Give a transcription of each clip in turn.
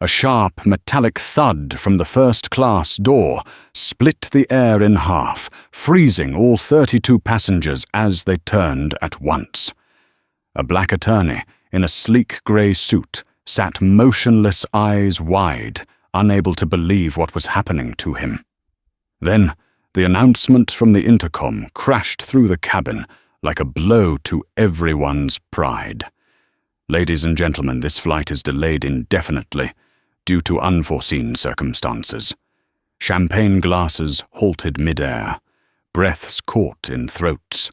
A sharp, metallic thud from the first-class door split the air in half, freezing all 32 passengers as they turned at once. A black attorney, in a sleek grey suit, sat motionless, eyes wide, unable to believe what was happening to him. Then, the announcement from the intercom crashed through the cabin like a blow to everyone's pride. Ladies and gentlemen, this flight is delayed indefinitely due to unforeseen circumstances. Champagne glasses halted mid-air, breaths caught in throats.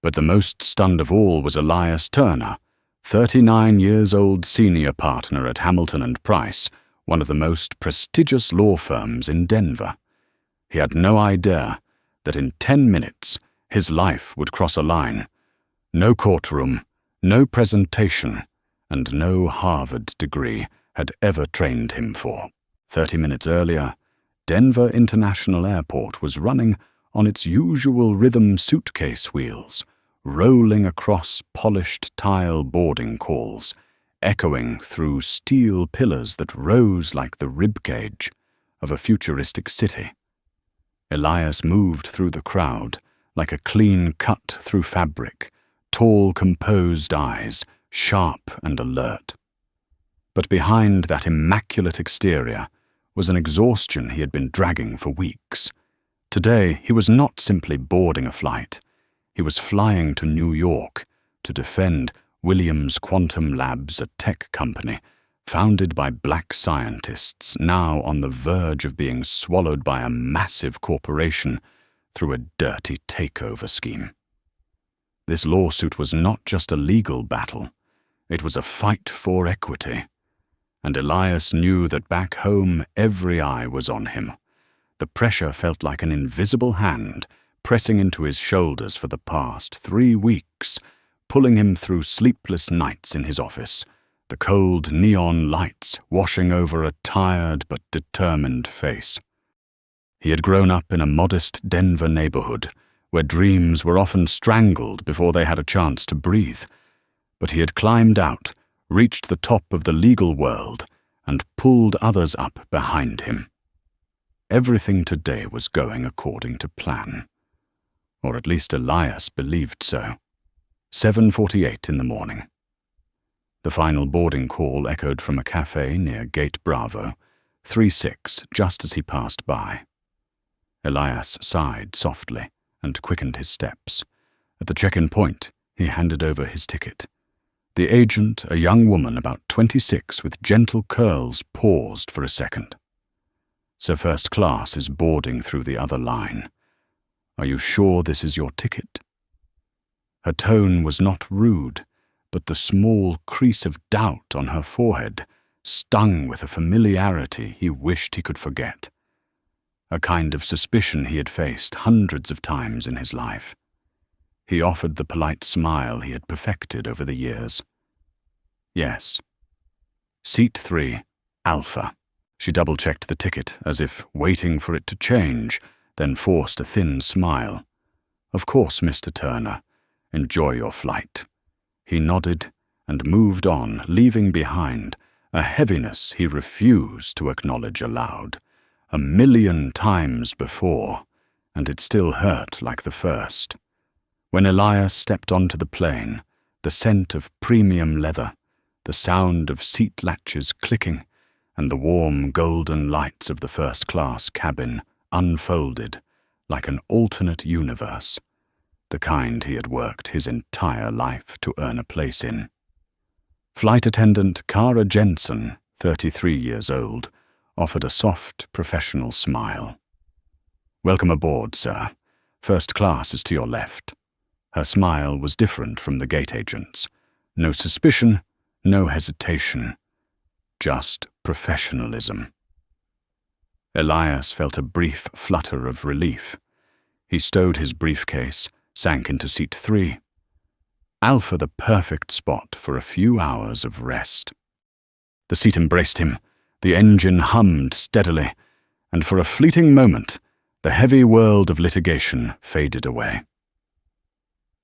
But the most stunned of all was Elias Turner, 39-years-old senior partner at Hamilton and Price, one of the most prestigious law firms in Denver. He had no idea that in 10 minutes his life would cross a line. No courtroom, no presentation, and no Harvard degree had ever trained him for. 30 minutes earlier, Denver International Airport was running on its usual rhythm suitcase wheels, rolling across polished tile boarding calls, echoing through steel pillars that rose like the ribcage of a futuristic city. Elias moved through the crowd like a clean cut through fabric, tall, composed eyes, sharp and alert. But behind that immaculate exterior was an exhaustion he had been dragging for weeks. Today, he was not simply boarding a flight. He was flying to New York to defend Williams Quantum Labs, a tech company founded by black scientists now on the verge of being swallowed by a massive corporation through a dirty takeover scheme. This lawsuit was not just a legal battle. It was a fight for equity. And Elias knew that back home every eye was on him. The pressure felt like an invisible hand pressing into his shoulders for the past 3 weeks, pulling him through sleepless nights in his office, the cold neon lights washing over a tired but determined face. He had grown up in a modest Denver neighborhood where dreams were often strangled before they had a chance to breathe. But he had climbed out, reached the top of the legal world, and pulled others up behind him. Everything today was going according to plan. Or at least Elias believed so. 7:48 in the morning. The final boarding call echoed from a cafe near Gate Bravo, 3-6, just as he passed by. Elias sighed softly and quickened his steps. At the check-in point, he handed over his ticket. The agent, a young woman about 26 with gentle curls, paused for a second. "So first class is boarding through the other line. Are you sure this is your ticket?" Her tone was not rude, but the small crease of doubt on her forehead stung with a familiarity he wished he could forget. A kind of suspicion he had faced hundreds of times in his life. He offered the polite smile he had perfected over the years. "Yes." "Seat 3, Alpha." She double-checked the ticket as if waiting for it to change, then forced a thin smile. "Of course, Mr. Turner. Enjoy your flight." He nodded and moved on, leaving behind a heaviness he refused to acknowledge aloud. 1,000,000 times before, and it still hurt like the first. When Elias stepped onto the plane, the scent of premium leather, the sound of seat latches clicking, and the warm golden lights of the first-class cabin unfolded like an alternate universe, the kind he had worked his entire life to earn a place in. Flight attendant Kara Jensen, 33 years old, offered a soft, professional smile. "Welcome aboard, sir. First class is to your left." Her smile was different from the gate agent's. No suspicion, no hesitation, just professionalism. Elias felt a brief flutter of relief. He stowed his briefcase, sank into seat 3. Alpha, the perfect spot for a few hours of rest. The seat embraced him, the engine hummed steadily, and for a fleeting moment, the heavy world of litigation faded away.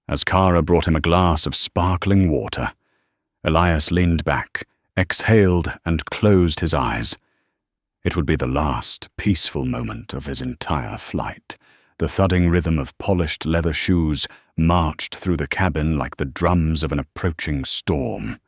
As Kara brought him a glass of sparkling water, Elias leaned back, exhaled and closed his eyes. It would be the last peaceful moment of his entire flight. The thudding rhythm of polished leather shoes marched through the cabin like the drums of an approaching storm.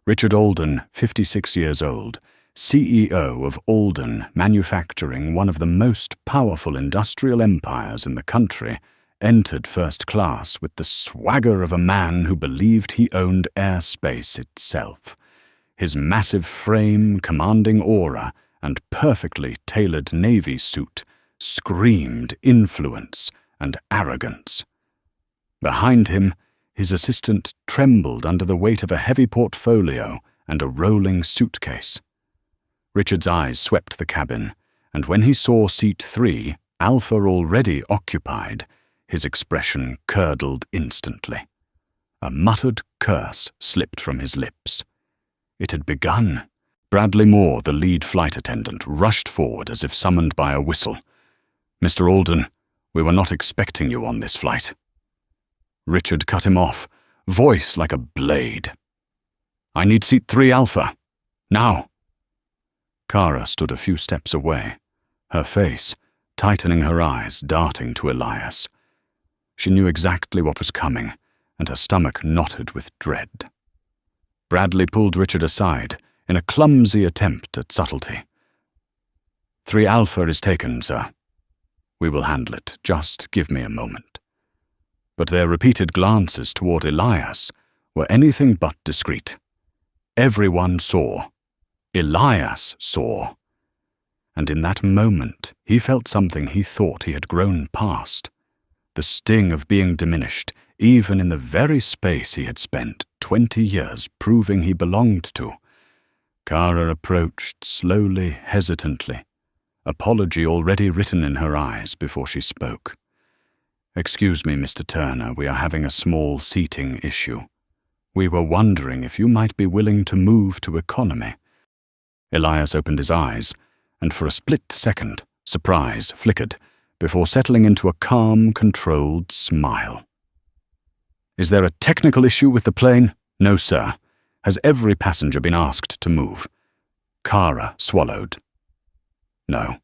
Richard Alden, 56 years old, CEO of Alden Manufacturing, one of the most powerful industrial empires in the country, entered first class with the swagger of a man who believed he owned airspace itself. His massive frame, commanding aura, and perfectly tailored navy suit screamed influence and arrogance. Behind him, his assistant trembled under the weight of a heavy portfolio and a rolling suitcase. Richard's eyes swept the cabin, and when he saw seat 3, Alpha already occupied, his expression curdled instantly. A muttered curse slipped from his lips. It had begun. Bradley Moore, the lead flight attendant, rushed forward as if summoned by a whistle. "Mr. Alden, we were not expecting you on this flight." Richard cut him off, voice like a blade. "I need seat 3 Alpha. Now." Kara stood a few steps away, her face, tightening her eyes, darting to Elias. She knew exactly what was coming, and her stomach knotted with dread. Bradley pulled Richard aside in a clumsy attempt at subtlety. "3 Alpha is taken, sir. We will handle it. Just give me a moment." But their repeated glances toward Elias were anything but discreet. Everyone saw. Elias saw. And in that moment, he felt something he thought he had grown past. The sting of being diminished, even in the very space he had spent 20 years proving he belonged to. Kara approached slowly, hesitantly, apology already written in her eyes before she spoke. "Excuse me, Mr. Turner, we are having a small seating issue. We were wondering if you might be willing to move to economy." Elias opened his eyes, and for a split second, surprise flickered, before settling into a calm, controlled smile. "Is there a technical issue with the plane?" "No, sir. Has every passenger been asked to move?" Kara swallowed. No.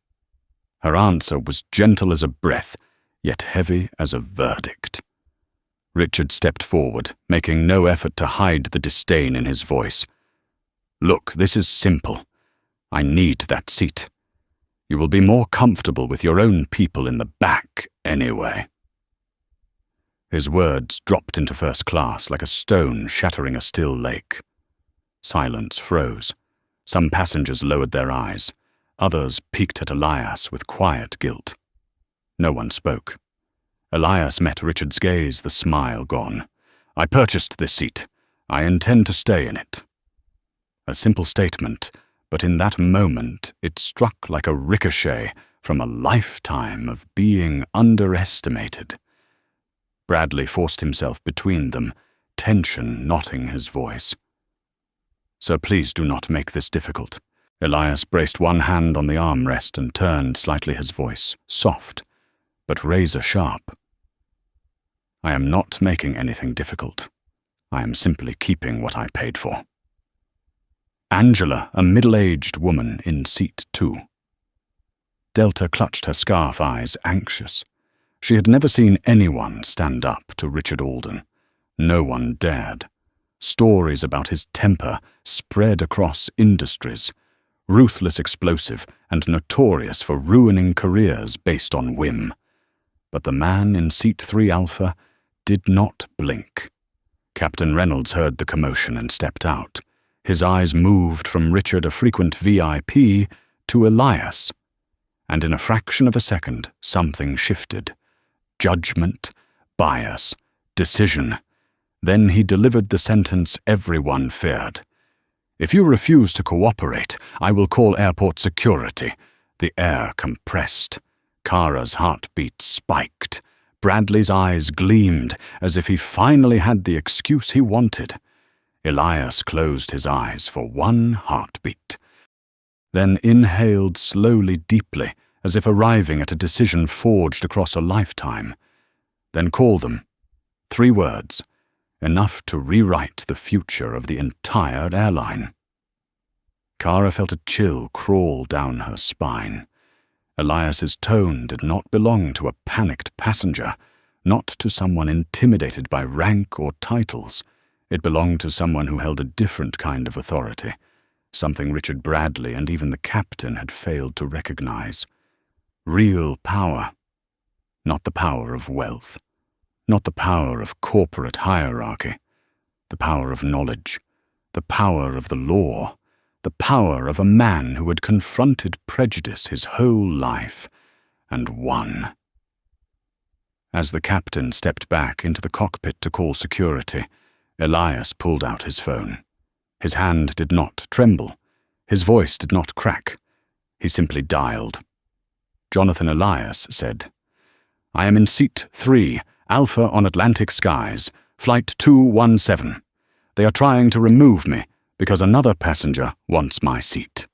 Her answer was gentle as a breath, yet heavy as a verdict. Richard stepped forward, making no effort to hide the disdain in his voice. "Look, this is simple. I need that seat. You will be more comfortable with your own people in the back anyway." His words dropped into first class like a stone shattering a still lake. Silence froze. Some passengers lowered their eyes. Others peeked at Elias with quiet guilt. No one spoke. Elias met Richard's gaze, the smile gone. "I purchased this seat. I intend to stay in it." A simple statement, but in that moment it struck like a ricochet from a lifetime of being underestimated. Bradley forced himself between them, tension knotting his voice. "Sir, please do not make this difficult." Elias braced one hand on the armrest and turned slightly, his voice soft, but razor-sharp. "I am not making anything difficult. I am simply keeping what I paid for." Angela, a middle-aged woman in seat 2. Delta clutched her scarf, eyes anxious. She had never seen anyone stand up to Richard Alden. No one dared. Stories about his temper spread across industries, ruthless, explosive, and notorious for ruining careers based on whim. But the man in seat 3 Alpha did not blink. Captain Reynolds heard the commotion and stepped out. His eyes moved from Richard, a frequent VIP, to Elias. And in a fraction of a second, something shifted. Judgment, bias, decision. Then he delivered the sentence everyone feared. "If you refuse to cooperate, I will call airport security." The air compressed. Kara's heartbeat spiked. Bradley's eyes gleamed as if he finally had the excuse he wanted. Elias closed his eyes for one heartbeat, then inhaled slowly, deeply, as if arriving at a decision forged across a lifetime. Then called them. 3 words, enough to rewrite the future of the entire airline. Kara felt a chill crawl down her spine. Elias's tone did not belong to a panicked passenger, not to someone intimidated by rank or titles. It belonged to someone who held a different kind of authority, something Richard Bradley and even the captain had failed to recognize. Real power. Not the power of wealth. Not the power of corporate hierarchy. The power of knowledge. The power of the law. The power of a man who had confronted prejudice his whole life and won. As the captain stepped back into the cockpit to call security, Elias pulled out his phone. His hand did not tremble. His voice did not crack. He simply dialed. Jonathan Elias said, "I am in seat 3, Alpha on Atlantic skies, flight 217. They are trying to remove me because another passenger wants my seat."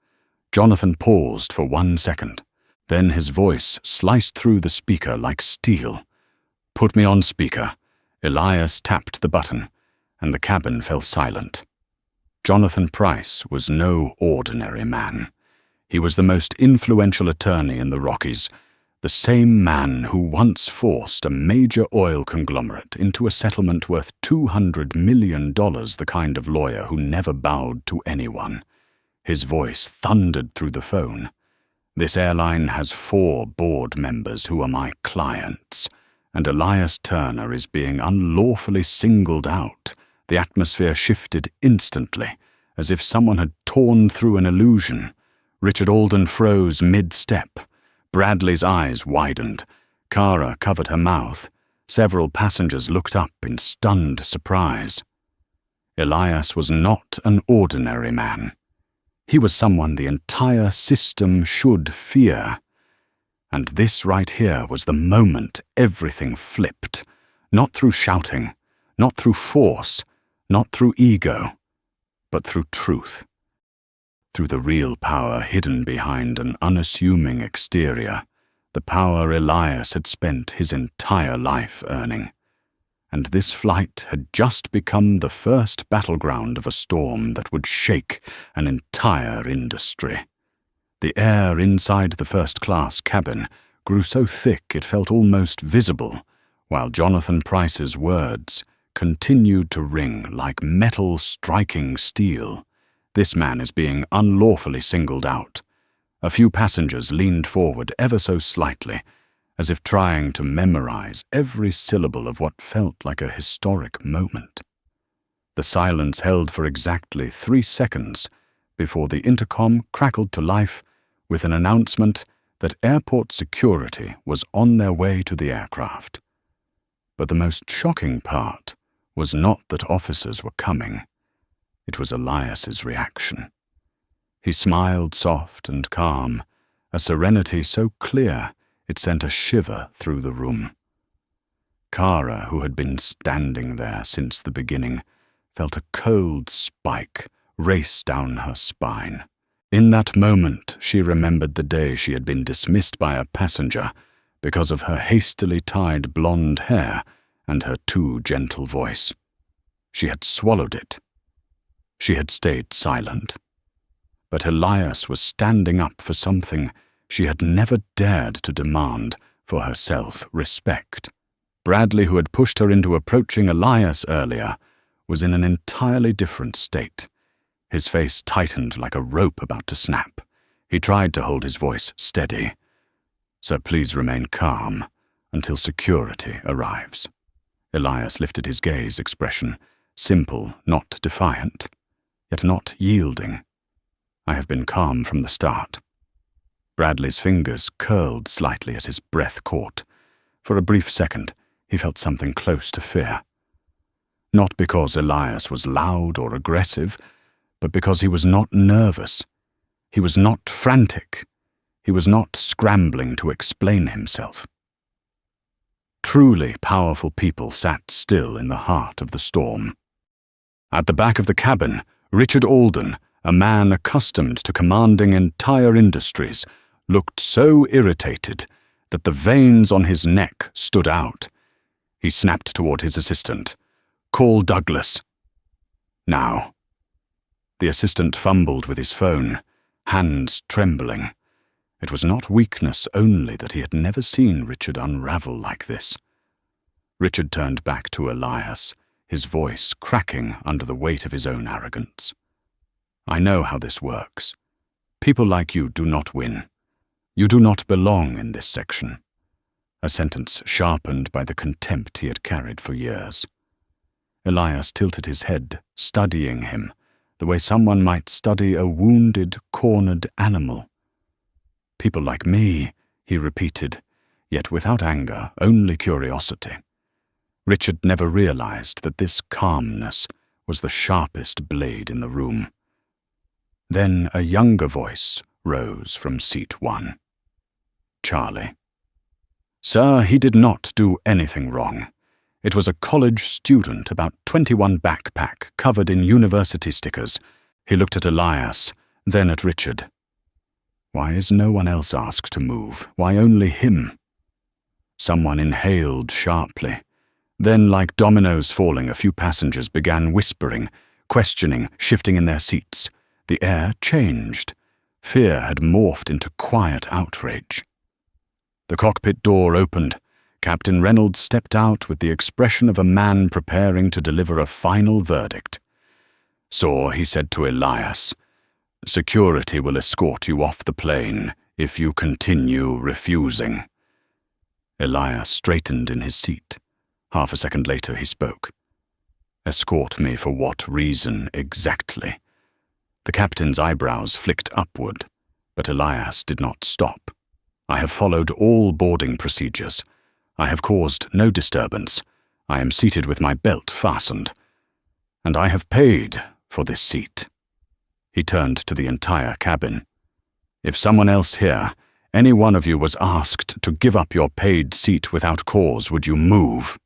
Jonathan paused for 1 second. Then his voice sliced through the speaker like steel. "Put me on speaker." Elias tapped the button, and the cabin fell silent. Jonathan Price was no ordinary man. He was the most influential attorney in the Rockies, the same man who once forced a major oil conglomerate into a settlement worth $200 million, the kind of lawyer who never bowed to anyone. His voice thundered through the phone. "This airline has 4 board members who are my clients, and Elias Turner is being unlawfully singled out." The atmosphere shifted instantly, as if someone had torn through an illusion. Richard Alden froze mid-step. Bradley's eyes widened. Kara covered her mouth. Several passengers looked up in stunned surprise. Elias was not an ordinary man. He was someone the entire system should fear. And this right here was the moment everything flipped. Not through shouting, not through force, not through ego, but through truth. Through the real power hidden behind an unassuming exterior, the power Elias had spent his entire life earning. And this flight had just become the first battleground of a storm that would shake an entire industry. The air inside the first-class cabin grew so thick it felt almost visible, while Jonathan Price's words continued to ring like metal striking steel. "This man is being unlawfully singled out." A few passengers leaned forward ever so slightly, as if trying to memorize every syllable of what felt like a historic moment. The silence held for exactly 3 seconds before the intercom crackled to life with an announcement that airport security was on their way to the aircraft. But the most shocking part was not that officers were coming. It was Elias's reaction. He smiled soft and calm, a serenity so clear it sent a shiver through the room. Kara, who had been standing there since the beginning, felt a cold spike race down her spine. In that moment, she remembered the day she had been dismissed by a passenger because of her hastily tied blonde hair and her too gentle voice. She had swallowed it. She had stayed silent. But Elias was standing up for something she had never dared to demand for her self-respect. Bradley, who had pushed her into approaching Elias earlier, was in an entirely different state. His face tightened like a rope about to snap. He tried to hold his voice steady. "Sir, please remain calm until security arrives." Elias lifted his gaze expression, simple, not defiant, yet not yielding. "I have been calm from the start." Bradley's fingers curled slightly as his breath caught. For a brief second, he felt something close to fear. Not because Elias was loud or aggressive, but because he was not nervous. He was not frantic. He was not scrambling to explain himself. Truly powerful people sat still in the heart of the storm. At the back of the cabin, Richard Alden, a man accustomed to commanding entire industries, looked so irritated that the veins on his neck stood out. He snapped toward his assistant. "Call Douglas." Now. The assistant fumbled with his phone, hands trembling. It was not weakness only that he had never seen Richard unravel like this. Richard turned back to Elias, his voice cracking under the weight of his own arrogance. "I know how this works. People like you do not win. You do not belong in this section." A sentence sharpened by the contempt he had carried for years. Elias tilted his head, studying him, the way someone might study a wounded, cornered animal. "People like me," he repeated, yet without anger, only curiosity. Richard never realized that this calmness was the sharpest blade in the room. Then a younger voice rose from seat 1. Charlie. "Sir, he did not do anything wrong. It was a college student, about 21 backpack, covered in university stickers." He looked at Elias, then at Richard. "Why is no one else asked to move? Why only him?" Someone inhaled sharply. Then, like dominoes falling, a few passengers began whispering, questioning, shifting in their seats. The air changed. Fear had morphed into quiet outrage. The cockpit door opened. Captain Reynolds stepped out with the expression of a man preparing to deliver a final verdict. "So," he said to Elias, "security will escort you off the plane if you continue refusing." Elias straightened in his seat. Half a second later he spoke. "Escort me for what reason exactly?" The captain's eyebrows flicked upward, but Elias did not stop. "I have followed all boarding procedures. I have caused no disturbance. I am seated with my belt fastened. And I have paid for this seat." He turned to the entire cabin. "If someone else here, any one of you, was asked to give up your paid seat without cause, would you move?"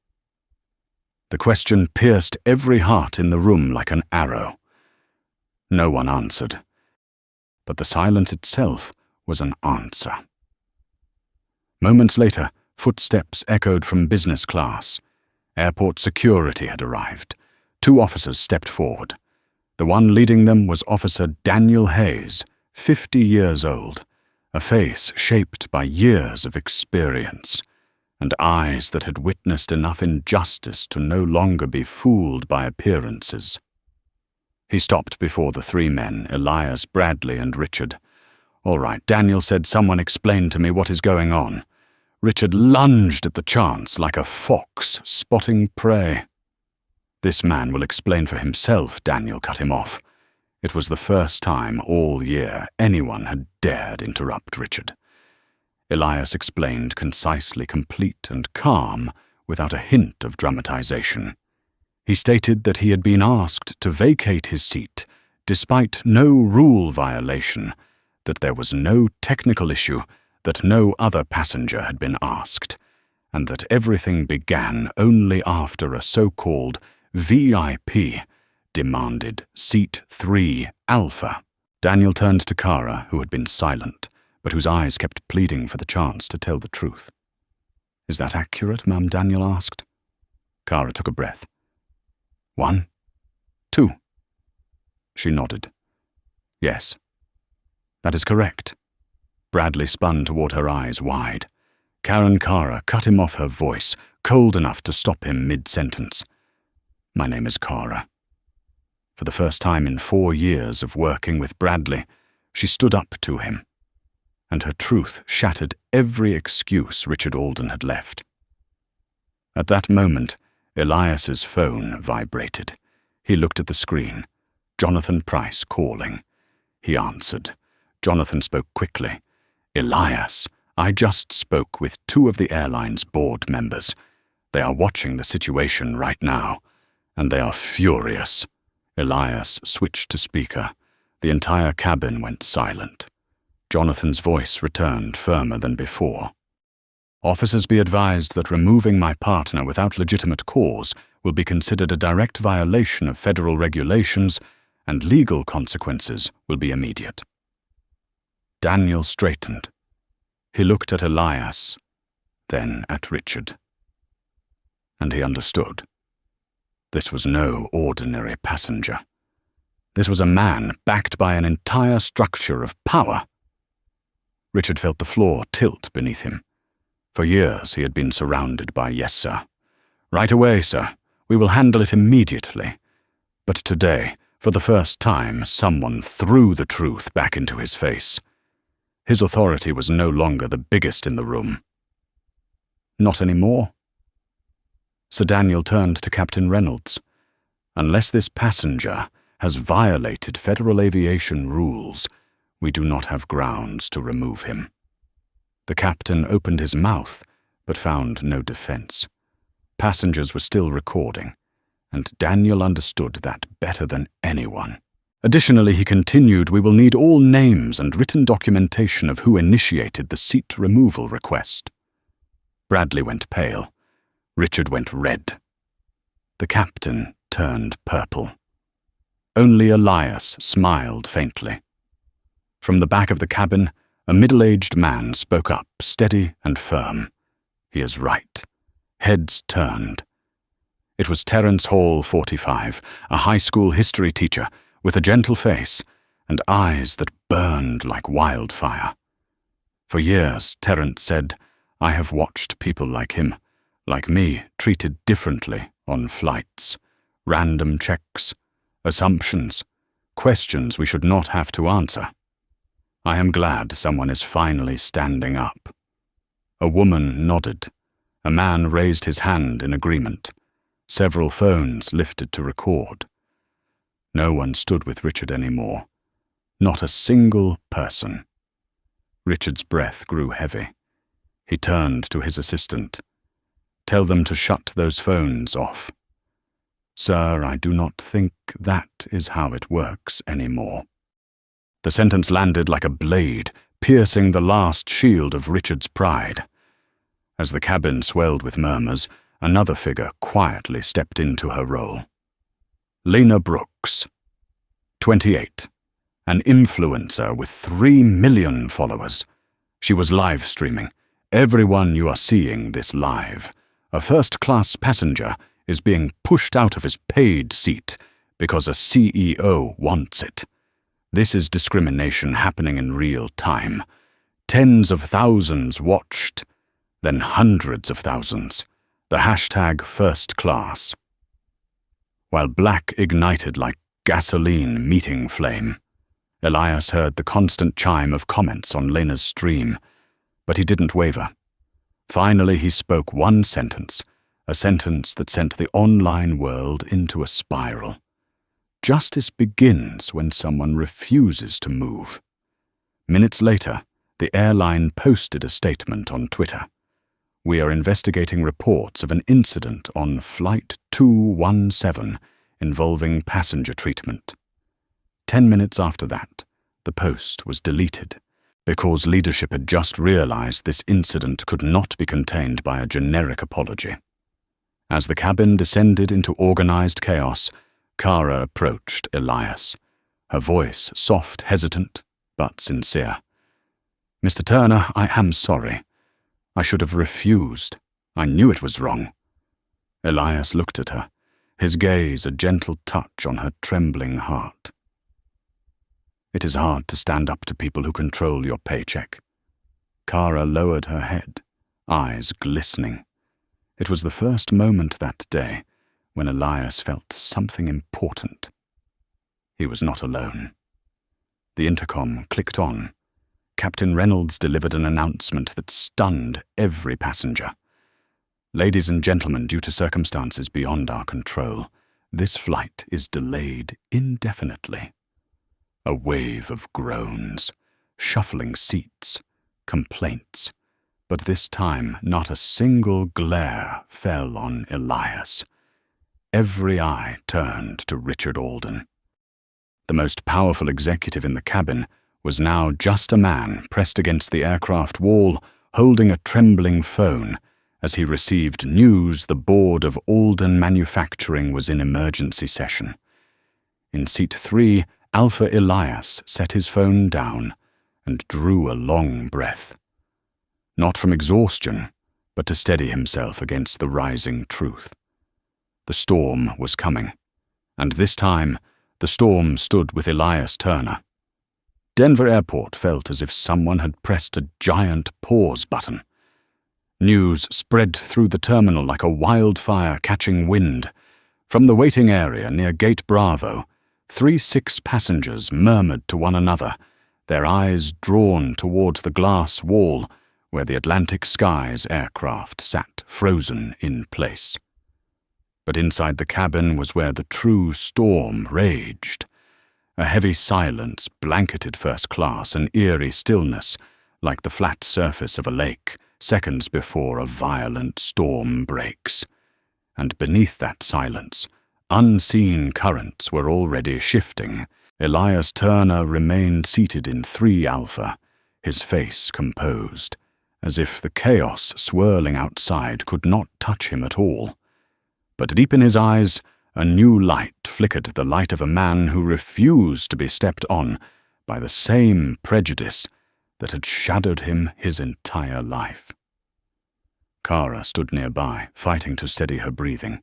The question pierced every heart in the room like an arrow. No one answered, but the silence itself was an answer. Moments later, footsteps echoed from business class. Airport security had arrived. 2 officers stepped forward. The one leading them was Officer Daniel Hayes, 50 years old, a face shaped by years of experience, and eyes that had witnessed enough injustice to no longer be fooled by appearances. He stopped before the 3 men, Elias, Bradley, and Richard. "All right," Daniel said, "someone explain to me what is going on." Richard lunged at the chance like a fox spotting prey. "This man will explain for himself," Daniel cut him off. It was the first time all year anyone had dared interrupt Richard. Elias explained concisely, complete and calm, without a hint of dramatization. He stated that he had been asked to vacate his seat, despite no rule violation, that there was no technical issue, that no other passenger had been asked, and that everything began only after a so-called VIP demanded seat 3 Alpha. Daniel turned to Kara, who had been silent, but whose eyes kept pleading for the chance to tell the truth. "Is that accurate, ma'am?" Daniel asked. Kara took a breath. 1, 2. She nodded. "Yes, that is correct." Bradley spun toward her, eyes wide. Karen Kara cut him off, her voice cold enough to stop him mid-sentence. "My name is Kara." For the first time in 4 years of working with Bradley, she stood up to him, and her truth shattered every excuse Richard Alden had left. At that moment, Elias's phone vibrated. He looked at the screen. Jonathan Price calling. He answered. Jonathan spoke quickly. "Elias, I just spoke with 2 of the airline's board members. They are watching the situation right now, and they are furious." Elias switched to speaker. The entire cabin went silent. Jonathan's voice returned firmer than before. "Officers, be advised that removing my partner without legitimate cause will be considered a direct violation of federal regulations, and legal consequences will be immediate." Daniel straightened. He looked at Elias, then at Richard. And he understood. This was no ordinary passenger. This was a man backed by an entire structure of power. Richard felt the floor tilt beneath him. For years he had been surrounded by "Yes, sir. Right away, sir. We will handle it immediately." But today, for the first time, someone threw the truth back into his face. His authority was no longer the biggest in the room. Not anymore. Sir Daniel turned to Captain Reynolds. "Unless this passenger has violated Federal aviation rules, we do not have grounds to remove him." The captain opened his mouth, but found no defense. Passengers were still recording, and Daniel understood that better than anyone. Additionally, he continued, "We will need all names and written documentation of who initiated the seat removal request." Bradley went pale. Richard went red. The captain turned purple. Only Elias smiled faintly. From the back of the cabin, a middle-aged man spoke up, steady and firm. "He is right." Heads turned. It was Terence Hall, 45, a high school history teacher with a gentle face and eyes that burned like wildfire. For years, Terence said, "I have watched people like him, like me, treated differently on flights. Random checks, assumptions, questions we should not have to answer. I am glad someone is finally standing up." A woman nodded. A man raised his hand in agreement. Several phones lifted to record. No one stood with Richard anymore. Not a single person. Richard's breath grew heavy. He turned to his assistant. "Tell them to shut those phones off." "Sir, I do not think that is how it works anymore." The sentence landed like a blade, piercing the last shield of Richard's pride. As the cabin swelled with murmurs, another figure quietly stepped into her role. Lena Brooks, 28, an influencer with 3 million followers. She was live streaming. "Everyone, you are seeing this live. A first-class passenger is being pushed out of his paid seat because a CEO wants it. This is discrimination happening in real time. Tens of thousands watched, then hundreds of thousands. The hashtag first class." While black ignited like gasoline meeting flame, Elias heard the constant chime of comments on Lena's stream, but he didn't waver. Finally, he spoke one sentence, a sentence that sent the online world into a spiral. Justice begins when someone refuses to move. Minutes later, the airline posted a statement on Twitter. "We are investigating reports of an incident on Flight 217 involving passenger treatment." 10 minutes after that, the post was deleted, because leadership had just realized this incident could not be contained by a generic apology. As the cabin descended into organized chaos, Kara approached Elias, her voice soft, hesitant, but sincere. "Mr. Turner, I am sorry. I should have refused. I knew it was wrong." Elias looked at her, his gaze a gentle touch on her trembling heart. "It is hard to stand up to people who control your paycheck." Kara lowered her head, eyes glistening. It was the first moment that day when Elias felt something important. He was not alone. The intercom clicked on. Captain Reynolds delivered an announcement that stunned every passenger. "Ladies and gentlemen, due to circumstances beyond our control, this flight is delayed indefinitely." A wave of groans, shuffling seats, complaints, but this time not a single glare fell on Elias. Every eye turned to Richard Alden. The most powerful executive in the cabin was now just a man pressed against the aircraft wall, holding a trembling phone as he received news the board of Alden Manufacturing was in emergency session. In seat 3, Alpha Elias set his phone down and drew a long breath. Not from exhaustion, but to steady himself against the rising truth. The storm was coming, and this time The storm stood with Elias Turner. Denver Airport felt as if someone had pressed a giant pause button. News spread through the terminal like a wildfire catching wind. From the waiting area near Gate Bravo, 3 sick passengers murmured to one another, their eyes drawn towards the glass wall where the Atlantic Skies aircraft sat frozen in place. But inside the cabin was where the true storm raged. A heavy silence blanketed first class, an eerie stillness, like the flat surface of a lake, seconds before a violent storm breaks. And beneath that silence, unseen currents were already shifting. Elias Turner remained seated in 3 Alpha, his face composed, as if the chaos swirling outside could not touch him at all. But deep in his eyes, a new light flickered, the light of a man who refused to be stepped on by the same prejudice that had shadowed him his entire life. Kara stood nearby, fighting to steady her breathing.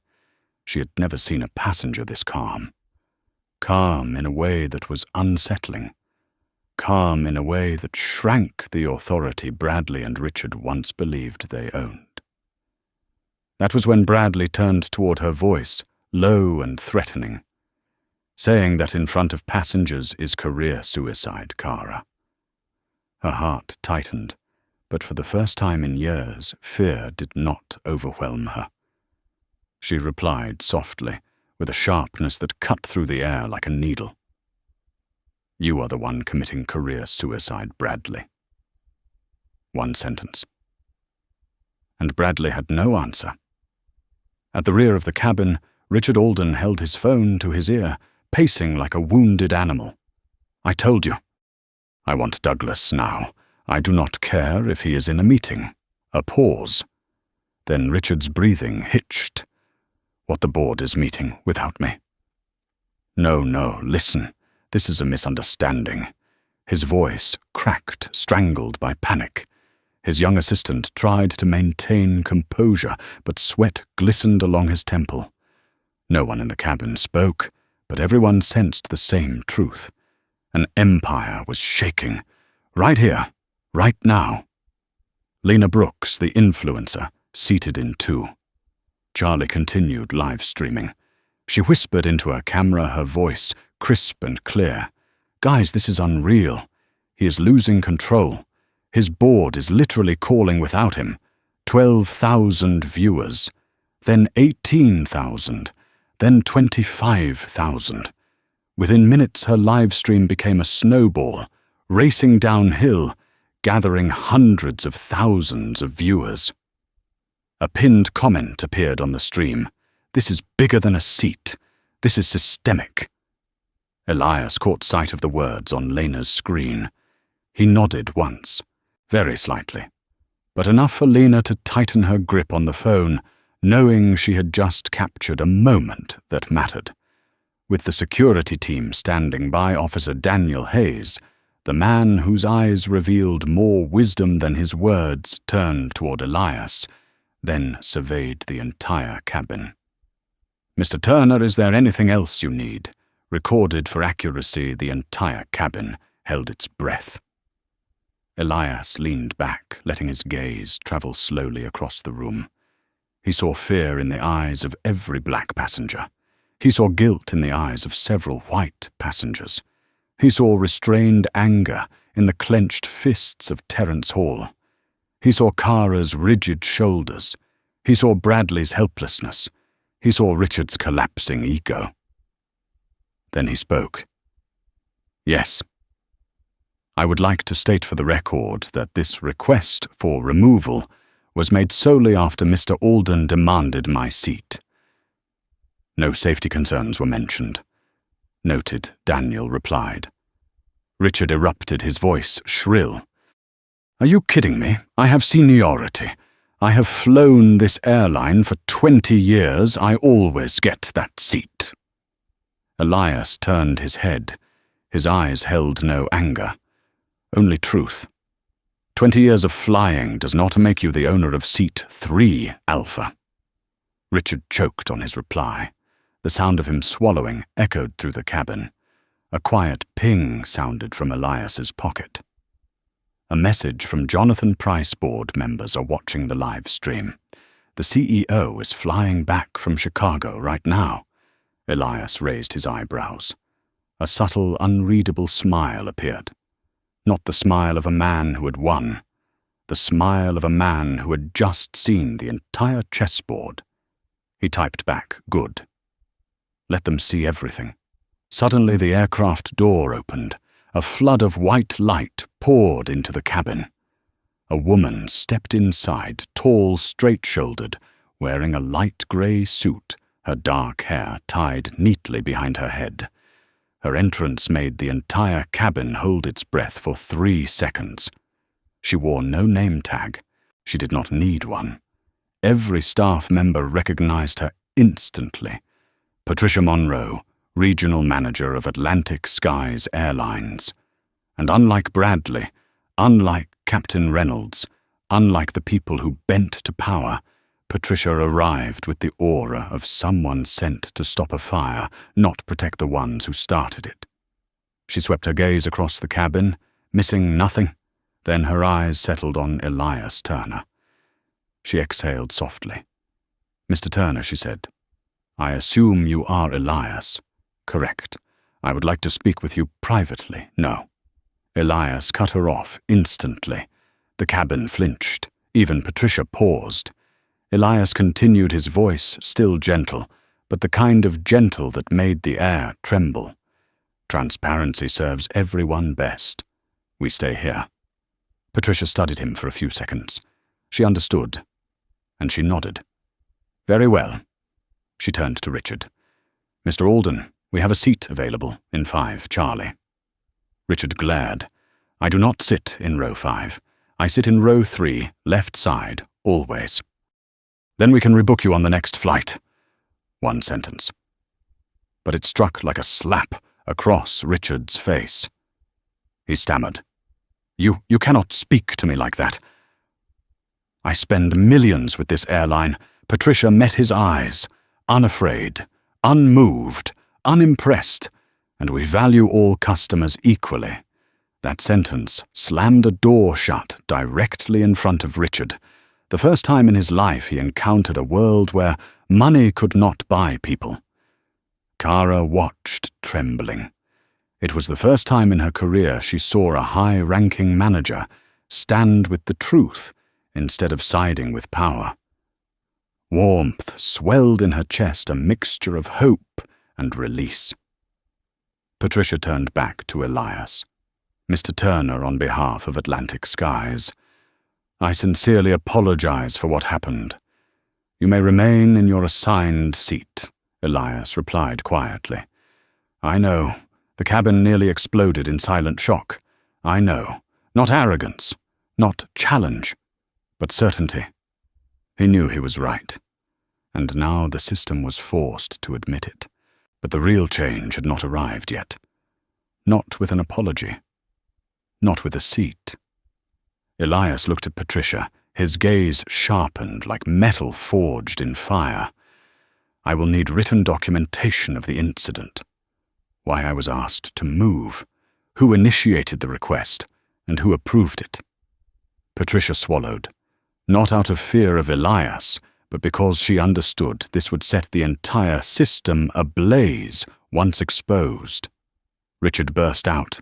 She had never seen a passenger this calm. Calm in a way that was unsettling. Calm in a way that shrank the authority Bradley and Richard once believed they owned. That was when Bradley turned toward her, voice low and threatening. Saying that in front of passengers is career suicide, Kara. Her heart tightened, but for the first time in years, fear did not overwhelm her. She replied softly, with a sharpness that cut through the air like a needle. You are the one committing career suicide, Bradley. 1 sentence. And Bradley had no answer. At the rear of the cabin, Richard Alden held his phone to his ear, pacing like a wounded animal. I told you. I want Douglas now. I do not care if he is in a meeting. A pause. Then Richard's breathing hitched. What the board is meeting without me. No, listen. This is a misunderstanding. His voice cracked, strangled by panic. His young assistant tried to maintain composure, but sweat glistened along his temple. No one in the cabin spoke, but everyone sensed the same truth. An empire was shaking. Right here, right now. Lena Brooks, the influencer, seated in 2. Charlie continued live streaming. She whispered into her camera, her voice crisp and clear. Guys, this is unreal. He is losing control. His board is literally calling without him. 12,000 viewers, then 18,000, then 25,000. Within minutes, her live stream became a snowball, racing downhill, gathering hundreds of thousands of viewers. A pinned comment appeared on the stream. This is bigger than a seat. This is systemic. Elias caught sight of the words on Lena's screen. He nodded once. Very slightly, but enough for Lena to tighten her grip on the phone, knowing she had just captured a moment that mattered. With the security team standing by Officer Daniel Hayes, the man whose eyes revealed more wisdom than his words turned toward Elias, then surveyed the entire cabin. Mr. Turner, is there anything else you need? Recorded for accuracy, the entire cabin held its breath. Elias leaned back, letting his gaze travel slowly across the room. He saw fear in the eyes of every black passenger. He saw guilt in the eyes of several white passengers. He saw restrained anger in the clenched fists of Terence Hall. He saw Kara's rigid shoulders. He saw Bradley's helplessness. He saw Richard's collapsing ego. Then he spoke. Yes. I would like to state for the record that this request for removal was made solely after Mr. Alden demanded my seat. No safety concerns were mentioned. Noted, Daniel replied. Richard erupted, his voice shrill. Are you kidding me? I have seniority. I have flown this airline for 20 years. I always get that seat. Elias turned his head. His eyes held no anger. Only truth. 20 years of flying does not make you the owner of seat 3 Alpha. Richard choked on his reply. The sound of him swallowing echoed through the cabin. A quiet ping sounded from Elias's pocket. A message from Jonathan Price board members are watching the live stream. The CEO is flying back from Chicago right now. Elias raised his eyebrows. A subtle, unreadable smile appeared. Not the smile of a man who had won. The smile of a man who had just seen the entire chessboard. He typed back, "Good." Let them see everything. Suddenly the aircraft door opened. A flood of white light poured into the cabin. A woman stepped inside, tall, straight-shouldered, wearing a light grey suit, her dark hair tied neatly behind her head. Her entrance made the entire cabin hold its breath for 3 seconds. She wore no name tag. She did not need one. Every staff member recognized her instantly. Patricia Monroe, regional manager of Atlantic Skies Airlines. And unlike Bradley, unlike Captain Reynolds, unlike the people who bent to power, Patricia arrived with the aura of someone sent to stop a fire, not protect the ones who started it. She swept her gaze across the cabin, missing nothing. Then her eyes settled on Elias Turner. She exhaled softly. "Mr. Turner," she said, "I assume you are Elias." "Correct. I would like to speak with you privately." "No." Elias cut her off instantly. The cabin flinched. Even Patricia paused. Elias continued, his voice still gentle, but the kind of gentle that made the air tremble. "Transparency serves everyone best. We stay here." Patricia studied him for a few seconds. She understood, and she nodded. "Very well." She turned to Richard. "Mr. Alden, we have a seat available in 5, Charlie." Richard glared. "I do not sit in row 5. I sit in row 3, left side, always." "Then we can rebook you on the next flight." 1 sentence. But it struck like a slap across Richard's face. He stammered. You cannot speak to me like that." "I spend millions with this airline." Patricia met his eyes, unafraid, unmoved, unimpressed, "and we value all customers equally." That sentence slammed a door shut directly in front of Richard. The first time in his life he encountered a world where money could not buy people. Kara watched, trembling. It was the first time in her career she saw a high-ranking manager stand with the truth instead of siding with power. Warmth swelled in her chest, a mixture of hope and release. Patricia turned back to Elias. "Mr. Turner, on behalf of Atlantic Skies, I sincerely apologize for what happened. You may remain in your assigned seat," Elias replied quietly. "I know. The cabin nearly exploded in silent shock. I know. Not arrogance, not challenge, but certainty." He knew he was right, and now the system was forced to admit it. But the real change had not arrived yet. Not with an apology. Not with a seat. Elias looked at Patricia, his gaze sharpened like metal forged in fire. "I will need written documentation of the incident. Why I was asked to move, who initiated the request, and who approved it." Patricia swallowed, not out of fear of Elias, but because she understood this would set the entire system ablaze once exposed. Richard burst out,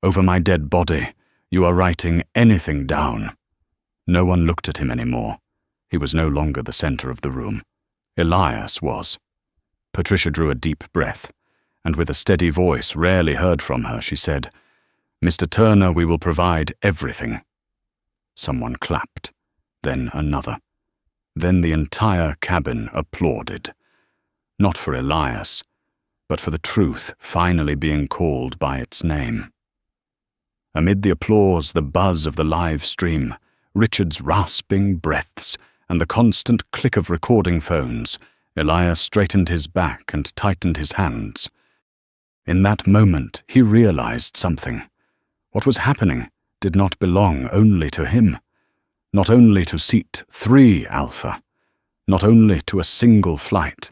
"Over my dead body, you are writing anything down." No one looked at him anymore. He was no longer the center of the room. Elias was. Patricia drew a deep breath, and with a steady voice rarely heard from her, she said, "Mr. Turner, we will provide everything." Someone clapped, then another. Then the entire cabin applauded. Not for Elias, but for the truth finally being called by its name. Amid the applause, the buzz of the live stream, Richard's rasping breaths, and the constant click of recording phones, Elias straightened his back and tightened his hands. In that moment, he realized something. What was happening did not belong only to him. Not only to seat 3 Alpha. Not only to a single flight.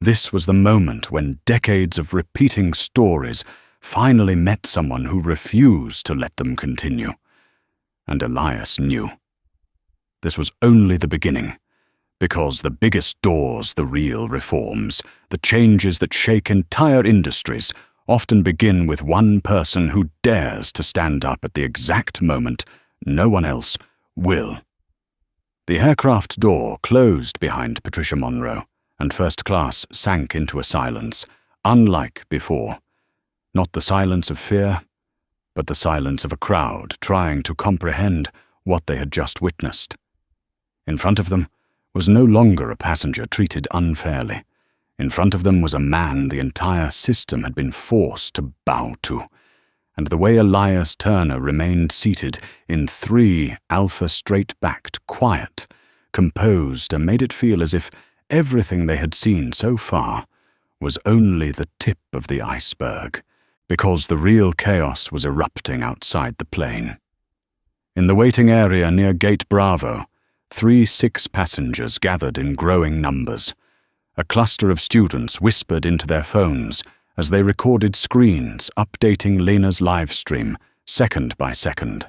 This was the moment when decades of repeating stories finally met someone who refused to let them continue. And Elias knew. This was only the beginning, because the biggest doors, the real reforms, the changes that shake entire industries, often begin with one person who dares to stand up at the exact moment no one else will. The aircraft door closed behind Patricia Monroe, and first class sank into a silence, unlike before. Not the silence of fear, but the silence of a crowd trying to comprehend what they had just witnessed. In front of them was no longer a passenger treated unfairly. In front of them was a man the entire system had been forced to bow to, and the way Elias Turner remained seated in 3 alpha straight-backed, quiet, composed, and made it feel as if everything they had seen so far was only the tip of the iceberg, because the real chaos was erupting outside the plane. In the waiting area near Gate Bravo, 3 6 passengers gathered in growing numbers. A cluster of students whispered into their phones as they recorded screens updating Lena's live stream, second by second.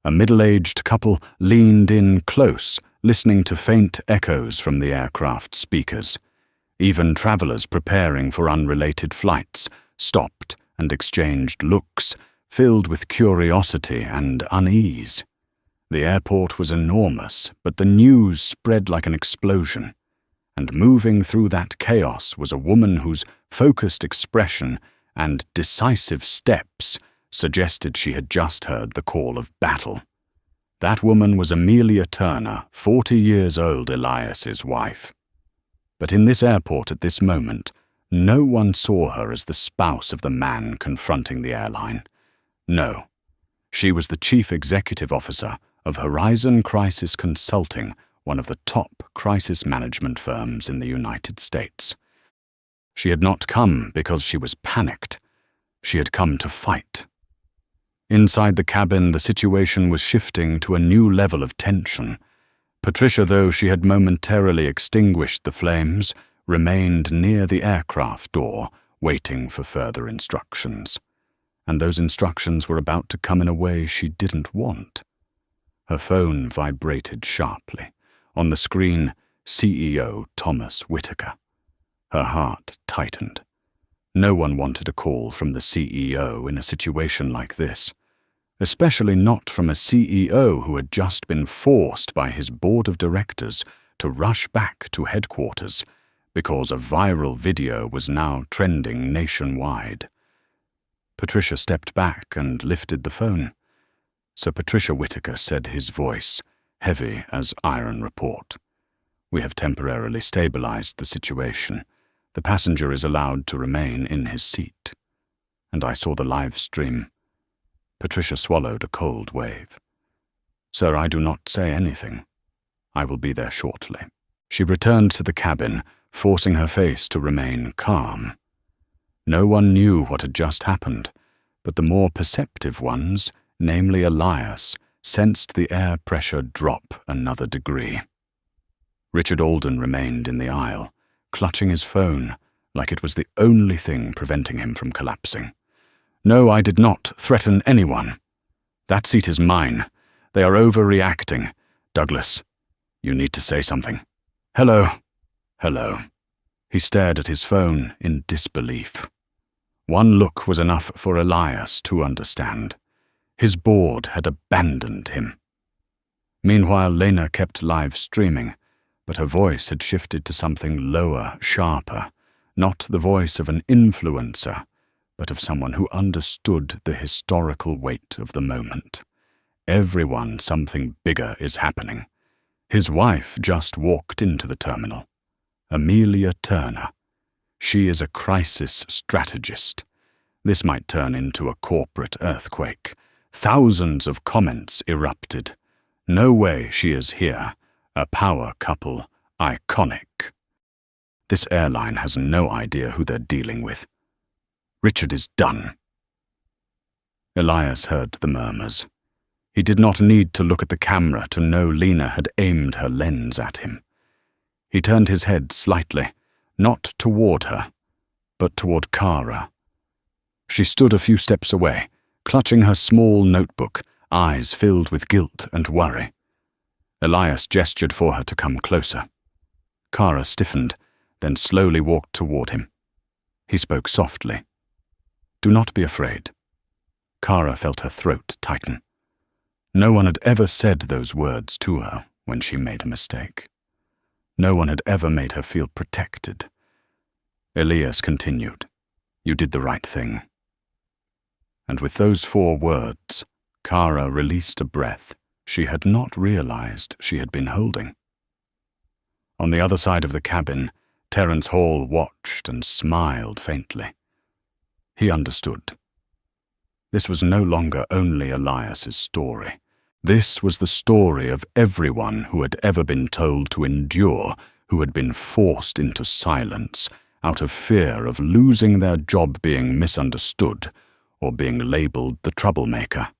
A middle-aged couple leaned in close, listening to faint echoes from the aircraft speakers. Even travelers preparing for unrelated flights stopped and exchanged looks, filled with curiosity and unease. The airport was enormous, but the news spread like an explosion. And moving through that chaos was a woman whose focused expression and decisive steps suggested she had just heard the call of battle. That woman was Amelia Turner, 40 years old, Elias's wife. But in this airport at this moment, no one saw her as the spouse of the man confronting the airline. No, she was the chief executive officer of Horizon Crisis Consulting, one of the top crisis management firms in the United States. She had not come because she was panicked. She had come to fight. Inside the cabin, the situation was shifting to a new level of tension. Patricia, though she had momentarily extinguished the flames, remained near the aircraft door, waiting for further instructions. And those instructions were about to come in a way she didn't want. Her phone vibrated sharply. On the screen, CEO Thomas Whitaker. Her heart tightened. No one wanted a call from the CEO in a situation like this, especially not from a CEO who had just been forced by his board of directors to rush back to headquarters because a viral video was now trending nationwide. Patricia stepped back and lifted the phone. Sir Patricia Whitaker said, his voice heavy as iron report. We have temporarily stabilized the situation. The passenger is allowed to remain in his seat. And I saw the live stream. Patricia swallowed a cold wave. Sir, I do not say anything. I will be there shortly. She returned to the cabin, forcing her face to remain calm. No one knew what had just happened, but the more perceptive ones, namely Elias, sensed the air pressure drop another degree. Richard Alden remained in the aisle, clutching his phone like it was the only thing preventing him from collapsing. No, I did not threaten anyone. That seat is mine. They are overreacting. Douglas, you need to say something. Hello. Hello. He stared at his phone in disbelief. One look was enough for Elias to understand. His board had abandoned him. Meanwhile, Lena kept live streaming, but her voice had shifted to something lower, sharper, not the voice of an influencer, but of someone who understood the historical weight of the moment. Everyone, something bigger is happening. His wife just walked into the terminal. Amelia Turner. She is a crisis strategist. This might turn into a corporate earthquake. Thousands of comments erupted. No way she is here. A power couple. Iconic. This airline has no idea who they're dealing with. Richard is done. Elias heard the murmurs. He did not need to look at the camera to know Lena had aimed her lens at him. He turned his head slightly, not toward her, but toward Kara. She stood a few steps away, clutching her small notebook, eyes filled with guilt and worry. Elias gestured for her to come closer. Kara stiffened, then slowly walked toward him. He spoke softly. "Do not be afraid." Kara felt her throat tighten. No one had ever said those words to her when she made a mistake. No one had ever made her feel protected. Elias continued, "You did the right thing." And with those 4 words, Kara released a breath she had not realized she had been holding. On the other side of the cabin, Terence Hall watched and smiled faintly. He understood. This was no longer only Elias's story. This was the story of everyone who had ever been told to endure, who had been forced into silence out of fear of losing their job being misunderstood or being labeled the troublemaker.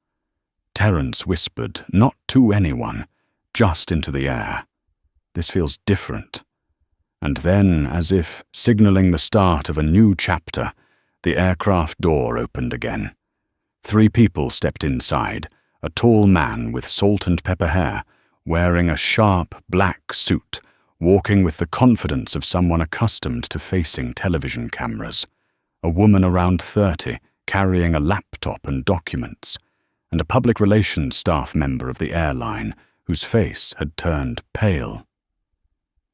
Terence whispered, not to anyone, just into the air, "This feels different." And then, as if signaling the start of a new chapter, the aircraft door opened again. 3 people stepped inside, a tall man with salt and pepper hair, wearing a sharp black suit, walking with the confidence of someone accustomed to facing television cameras, a woman around 30, carrying a laptop and documents, and a public relations staff member of the airline whose face had turned pale.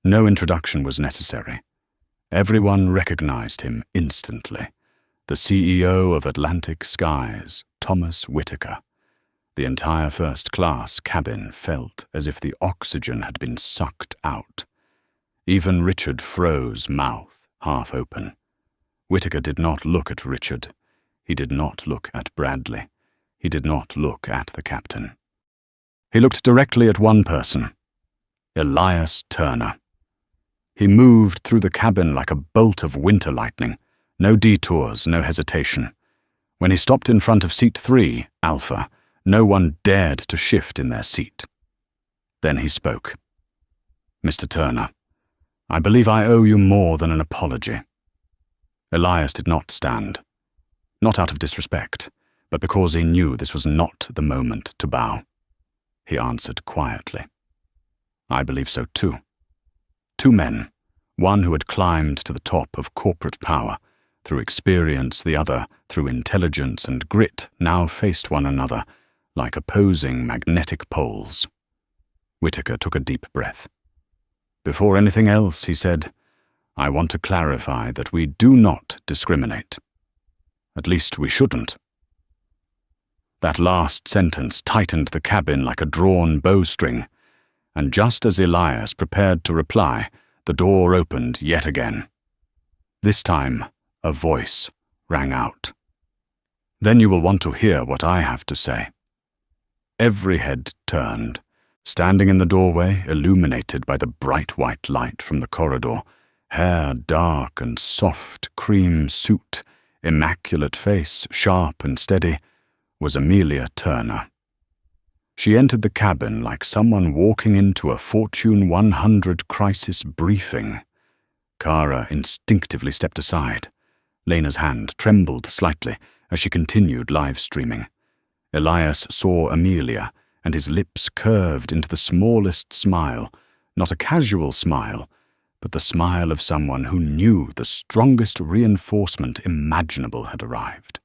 No introduction was necessary. Everyone recognized him instantly. The CEO of Atlantic Skies, Thomas Whitaker. The entire first-class cabin felt as if the oxygen had been sucked out. Even Richard froze, mouth half open. Whitaker did not look at Richard. He did not look at Bradley. He did not look at the captain. He looked directly at one person, Elias Turner. He moved through the cabin like a bolt of winter lightning. No detours, no hesitation. When he stopped in front of seat 3, Alpha, no one dared to shift in their seat. Then he spoke. "Mr. Turner, I believe I owe you more than an apology." Elias did not stand. Not out of disrespect, but because he knew this was not the moment to bow. He answered quietly. "I believe so too." 2 men, one who had climbed to the top of corporate power through experience, the other through intelligence and grit, now faced one another like opposing magnetic poles. Whitaker took a deep breath. "Before anything else," he said, "I want to clarify that we do not discriminate. At least we shouldn't." That last sentence tightened the cabin like a drawn bowstring, and just as Elias prepared to reply, the door opened yet again. This time, a voice rang out. "Then you will want to hear what I have to say." Every head turned. Standing in the doorway, illuminated by the bright white light from the corridor, hair dark and soft, cream suit, immaculate face, sharp and steady, was Amelia Turner. She entered the cabin like someone walking into a Fortune 100 crisis briefing. Kara instinctively stepped aside. Lena's hand trembled slightly as she continued live streaming. Elias saw Amelia, and his lips curved into the smallest smile, not a casual smile, but the smile of someone who knew the strongest reinforcement imaginable had arrived.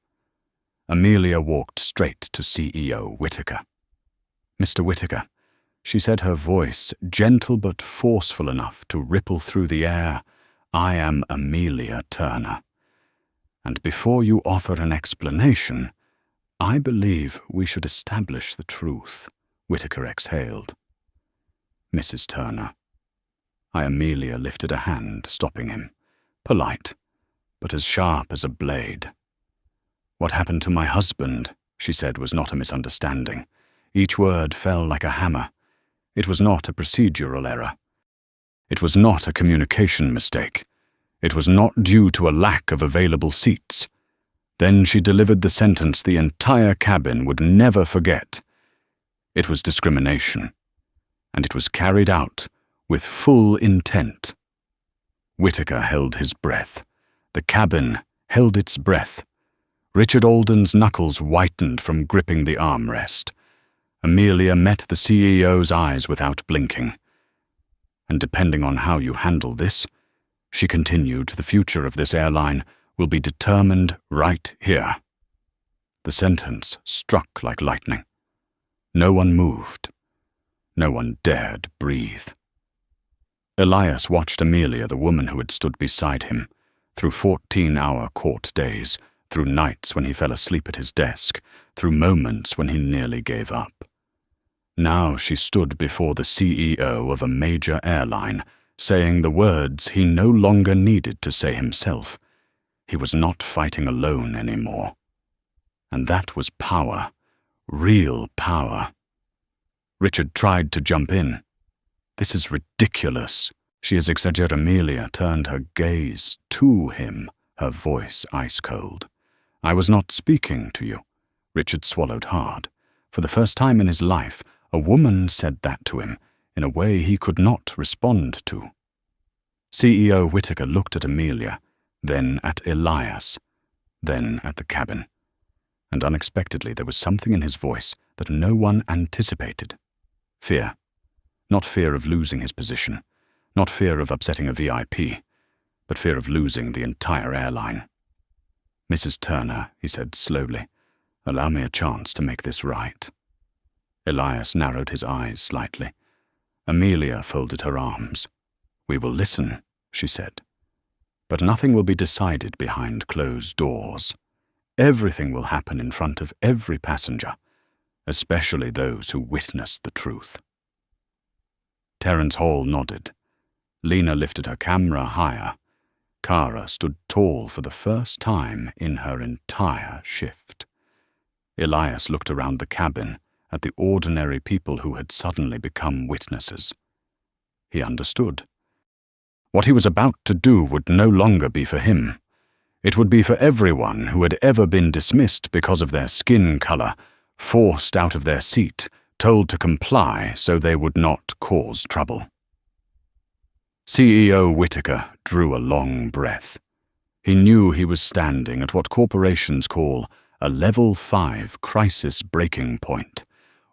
Amelia walked straight to CEO Whitaker. "Mr. Whitaker," she said, her voice gentle but forceful enough to ripple through the air, "I am Amelia Turner. And before you offer an explanation, I believe we should establish the truth." Whitaker exhaled. "Mrs. Turner." Amelia lifted a hand, stopping him. Polite, but as sharp as a blade. "What happened to my husband," she said, was not a misunderstanding. Each word fell like a hammer. It was not a procedural error. It was not a communication mistake. It was not due to a lack of available seats. Then she delivered the sentence the entire cabin would never forget. It was discrimination, and it was carried out with full intent. Whittaker held his breath. The cabin held its breath. Richard Alden's knuckles whitened from gripping the armrest. Amelia met the CEO's eyes without blinking. And depending on how you handle this, she continued, the future of this airline will be determined right here. The sentence struck like lightning. No one moved. No one dared breathe. Elias watched Amelia, the woman who had stood beside him, through 14-hour court days, through nights when he fell asleep at his desk, through moments when he nearly gave up. Now she stood before the CEO of a major airline, saying the words he no longer needed to say himself. He was not fighting alone anymore. And that was power, real power. Richard tried to jump in. This is ridiculous. She is exaggerating. Amelia turned her gaze to him, her voice ice-cold. I was not speaking to you. Richard swallowed hard. For the first time in his life, a woman said that to him in a way he could not respond to. CEO Whittaker looked at Amelia, then at Elias, then at the cabin. And unexpectedly there was something in his voice that no one anticipated. Fear. Not fear of losing his position, not fear of upsetting a VIP, but fear of losing the entire airline. Mrs. Turner, he said slowly, allow me a chance to make this right. Elias narrowed his eyes slightly. Amelia folded her arms. We will listen, she said. But nothing will be decided behind closed doors. Everything will happen in front of every passenger, especially those who witness the truth. Terence Hall nodded. Lena lifted her camera higher. Kara stood tall for the first time in her entire shift. Elias looked around the cabin at the ordinary people who had suddenly become witnesses. He understood. What he was about to do would no longer be for him. It would be for everyone who had ever been dismissed because of their skin color, forced out of their seat, told to comply so they would not cause trouble. CEO Whittaker drew a long breath. He knew he was standing at what corporations call a level 5 crisis breaking point.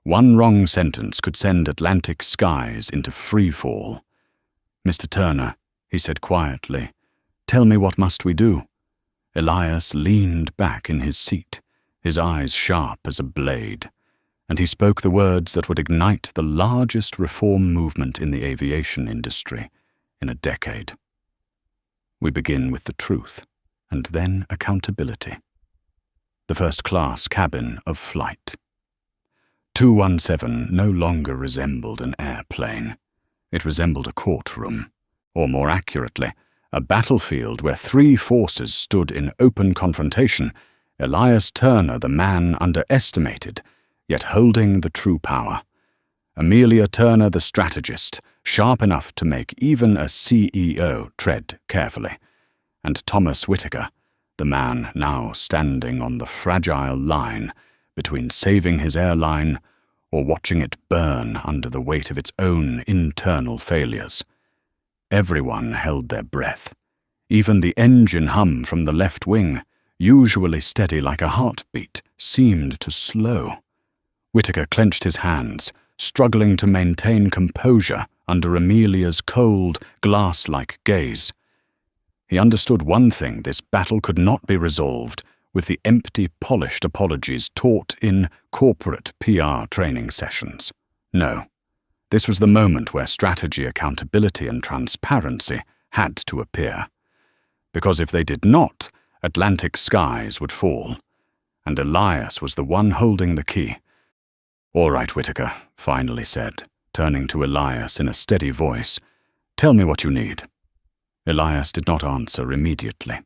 One wrong sentence could send Atlantic skies into free fall. Mr. Turner, he said quietly, tell me what must we do? Elias leaned back in his seat, his eyes sharp as a blade, and he spoke the words that would ignite the largest reform movement in the aviation industry in a decade. We begin with the truth, and then accountability. The first-class cabin of flight. 217 no longer resembled an airplane. It resembled a courtroom, or more accurately, a battlefield where three forces stood in open confrontation, Elias Turner, the man underestimated, yet holding the true power. Amelia Turner, the strategist, sharp enough to make even a CEO tread carefully. And Thomas Whittaker, the man now standing on the fragile line between saving his airline or watching it burn under the weight of its own internal failures. Everyone held their breath. Even the engine hum from the left wing, usually steady like a heartbeat, seemed to slow. Whittaker clenched his hands, struggling to maintain composure under Amelia's cold, glass-like gaze. He understood one thing: this battle could not be resolved with the empty, polished apologies taught in corporate PR training sessions. No. This was the moment where strategy, accountability, and transparency had to appear. Because if they did not, Atlantic skies would fall. And Elias was the one holding the key. All right, Whittaker, finally said, turning to Elias in a steady voice. Tell me what you need. Elias did not answer immediately.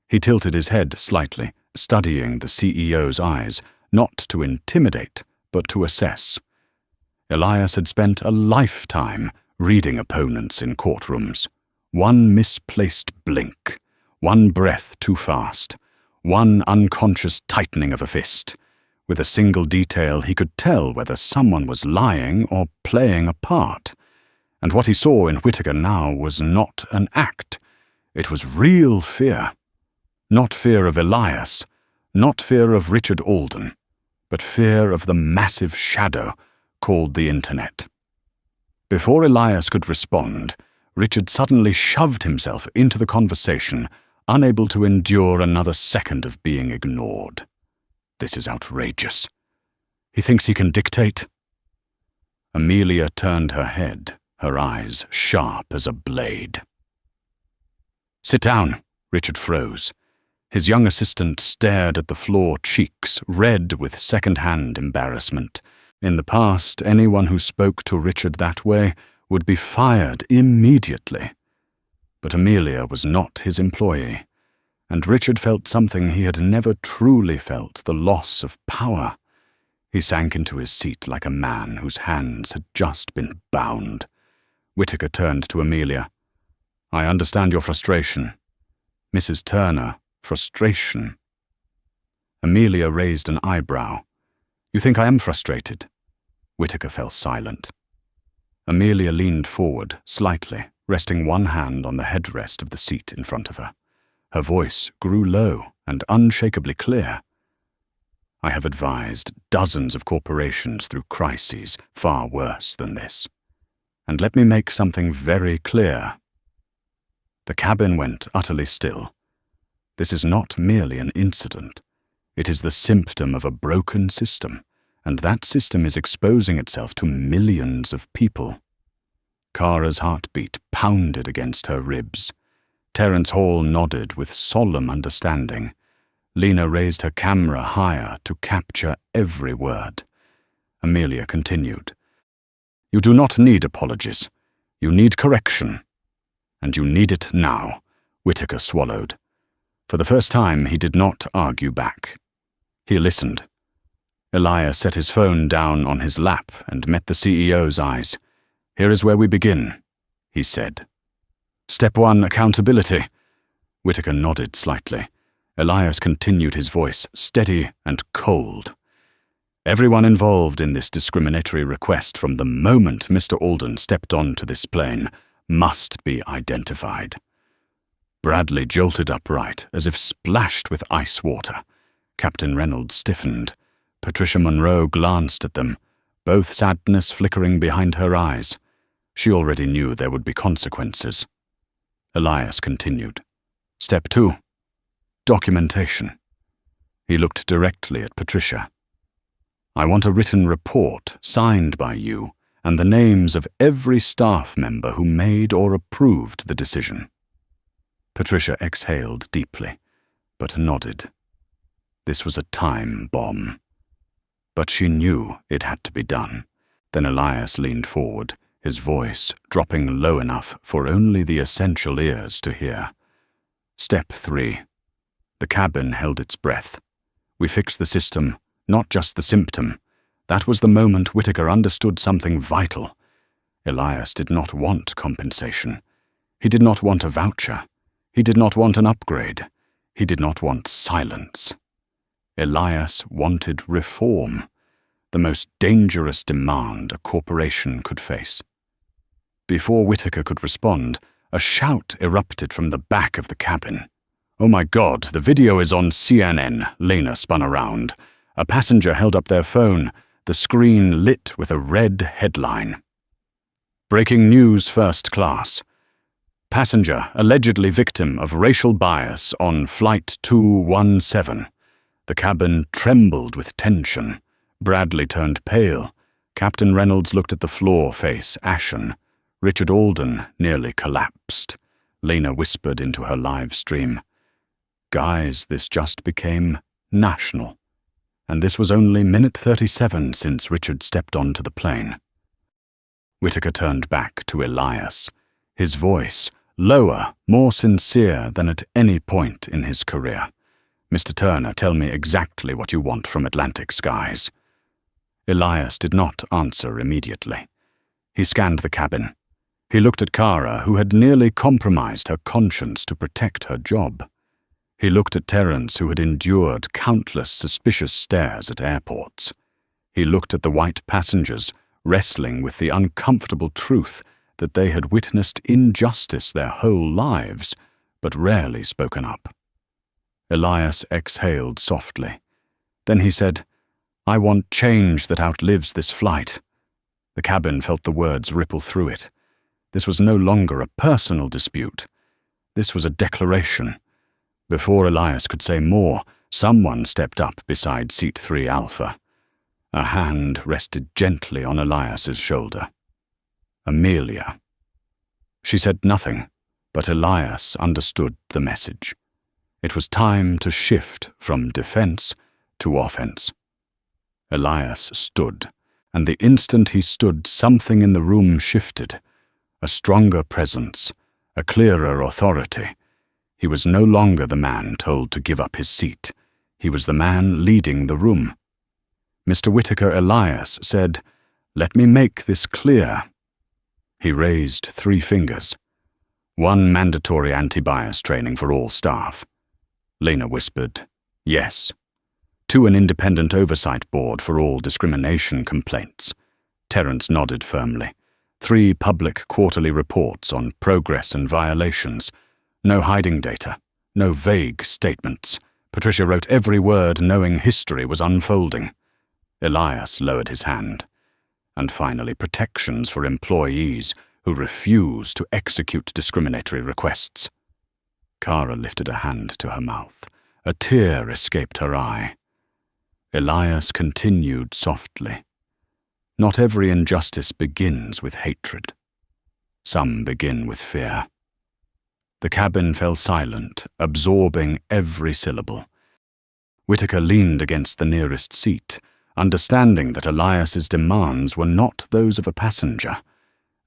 He tilted his head slightly, studying the CEO's eyes, not to intimidate, but to assess. Elias had spent a lifetime reading opponents in courtrooms. One misplaced blink, one breath too fast, one unconscious tightening of a fist. With a single detail, he could tell whether someone was lying or playing a part. And what he saw in Whittaker now was not an act. It was real fear. Not fear of Elias, not fear of Richard Alden, but fear of the massive shadow called the Internet. Before Elias could respond, Richard suddenly shoved himself into the conversation, unable to endure another second of being ignored. This is outrageous. He thinks he can dictate? Amelia turned her head, her eyes sharp as a blade. "Sit down," Richard froze. His young assistant stared at the floor, cheeks red with second-hand embarrassment. In the past, anyone who spoke to Richard that way would be fired immediately. But Amelia was not his employee, and Richard felt something he had never truly felt, the loss of power. He sank into his seat like a man whose hands had just been bound. Whittaker turned to Amelia. "I understand your frustration. Mrs. Turner, frustration." Amelia raised an eyebrow. "You think I am frustrated?" Whittaker fell silent. Amelia leaned forward slightly, resting one hand on the headrest of the seat in front of her. Her voice grew low and unshakably clear. "I have advised dozens of corporations through crises far worse than this. And let me make something very clear." The cabin went utterly still. This is not merely an incident. It is the symptom of a broken system, and that system is exposing itself to millions of people. Kara's heartbeat pounded against her ribs. Terence Hall nodded with solemn understanding. Lena raised her camera higher to capture every word. Amelia continued. "You do not need apologies. You need correction. And you need it now." Whittaker swallowed. For the first time, he did not argue back. He listened. Elias set his phone down on his lap and met the CEO's eyes. "Here is where we begin," he said. "Step 1, accountability." Whittaker nodded slightly. Elias continued, his voice steady and cold. "Everyone involved in this discriminatory request from the moment Mr. Alden stepped onto this plane must be identified." Bradley jolted upright, as if splashed with ice water. Captain Reynolds stiffened. Patricia Monroe glanced at them, both sadness flickering behind her eyes. She already knew there would be consequences. Elias continued. "Step 2. Documentation." He looked directly at Patricia. "I want a written report signed by you and the names of every staff member who made or approved the decision." Patricia exhaled deeply, but nodded. This was a time bomb. But she knew it had to be done. Then Elias leaned forward, his voice dropping low enough for only the essential ears to hear. "Step 3. The cabin held its breath. We fixed the system, not just the symptom. That was the moment Whittaker understood something vital. Elias did not want compensation. He did not want a voucher. He did not want an upgrade. He did not want silence. Elias wanted reform, the most dangerous demand a corporation could face. Before Whittaker could respond, a shout erupted from the back of the cabin. "Oh my God, the video is on CNN," Lena spun around. A passenger held up their phone, the screen lit with a red headline. "Breaking news first class. Passenger allegedly victim of racial bias on Flight 217. The cabin trembled with tension. Bradley turned pale. Captain Reynolds looked at the floor, face ashen. Richard Alden nearly collapsed. Lena whispered into her live stream. "Guys, this just became national. And this was only minute 37 since Richard stepped onto the plane." Whittaker turned back to Elias, his voice lower, more sincere than at any point in his career. "Mr. Turner, tell me exactly what you want from Atlantic skies." Elias did not answer immediately. He scanned the cabin. He looked at Kara, who had nearly compromised her conscience to protect her job. He looked at Terence, who had endured countless suspicious stares at airports. He looked at the white passengers, wrestling with the uncomfortable truth that they had witnessed injustice their whole lives, but rarely spoken up. Elias exhaled softly. Then he said, "I want change that outlives this flight." The cabin felt the words ripple through it. This was no longer a personal dispute. This was a declaration. Before Elias could say more, someone stepped up beside Seat 3 Alpha. A hand rested gently on Elias's shoulder. Amelia. She said nothing, but Elias understood the message. It was time to shift from defense to offense. Elias stood, and the instant he stood, something in the room shifted. A stronger presence, a clearer authority. He was no longer the man told to give up his seat. He was the man leading the room. Mr. Whittaker Elias said, "Let me make this clear." He raised 3 fingers. 1 mandatory anti-bias training for all staff. Lena whispered, "Yes." 2 an independent oversight board for all discrimination complaints. Terence nodded firmly. 3 public quarterly reports on progress and violations. No hiding data, no vague statements. Patricia wrote every word, knowing history was unfolding. Elias lowered his hand. And finally, protections for employees who refuse to execute discriminatory requests. Kara lifted a hand to her mouth. A tear escaped her eye. Elias continued softly. Not every injustice begins with hatred. Some begin with fear. The cabin fell silent, absorbing every syllable. Whittaker leaned against the nearest seat, understanding that Elias's demands were not those of a passenger.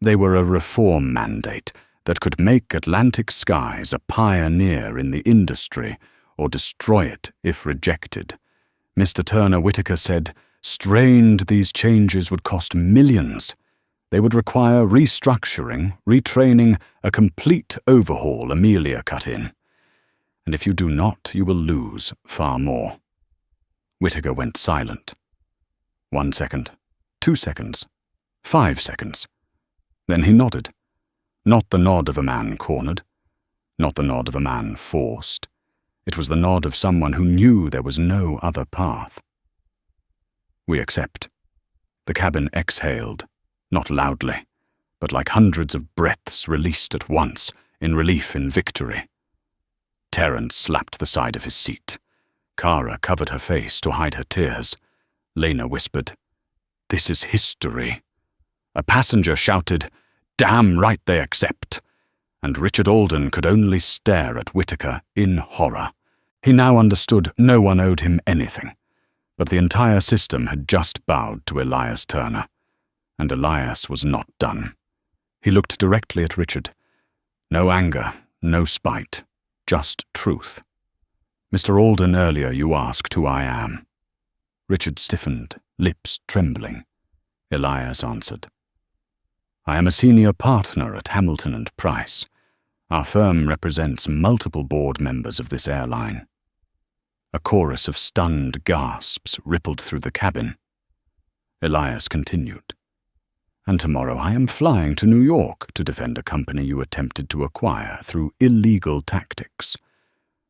They were a reform mandate that could make Atlantic Skies a pioneer in the industry or destroy it if rejected. Mr. Turner Whittaker said, strained these changes would cost millions. They would require restructuring, retraining, a complete overhaul, Amelia cut in. And if you do not, you will lose far more. Whittaker went silent. 1 second, 2 seconds, 5 seconds. Then he nodded. Not the nod of a man cornered, not the nod of a man forced. It was the nod of someone who knew there was no other path. We accept. The cabin exhaled, not loudly, but like hundreds of breaths released at once, in relief in victory. Terence slapped the side of his seat. Kara covered her face to hide her tears. Lena whispered, "This is history." A passenger shouted, "Damn right they accept." And Richard Alden could only stare at Whittaker in horror. He now understood no one owed him anything, but the entire system had just bowed to Elias Turner. And Elias was not done. He looked directly at Richard. No anger, no spite, just truth. "Mr. Alden, earlier you asked who I am." Richard stiffened, lips trembling. Elias answered, "I am a senior partner at Hamilton and Price. Our firm represents multiple board members of this airline." A chorus of stunned gasps rippled through the cabin. Elias continued, "And tomorrow I am flying to New York to defend a company you attempted to acquire through illegal tactics."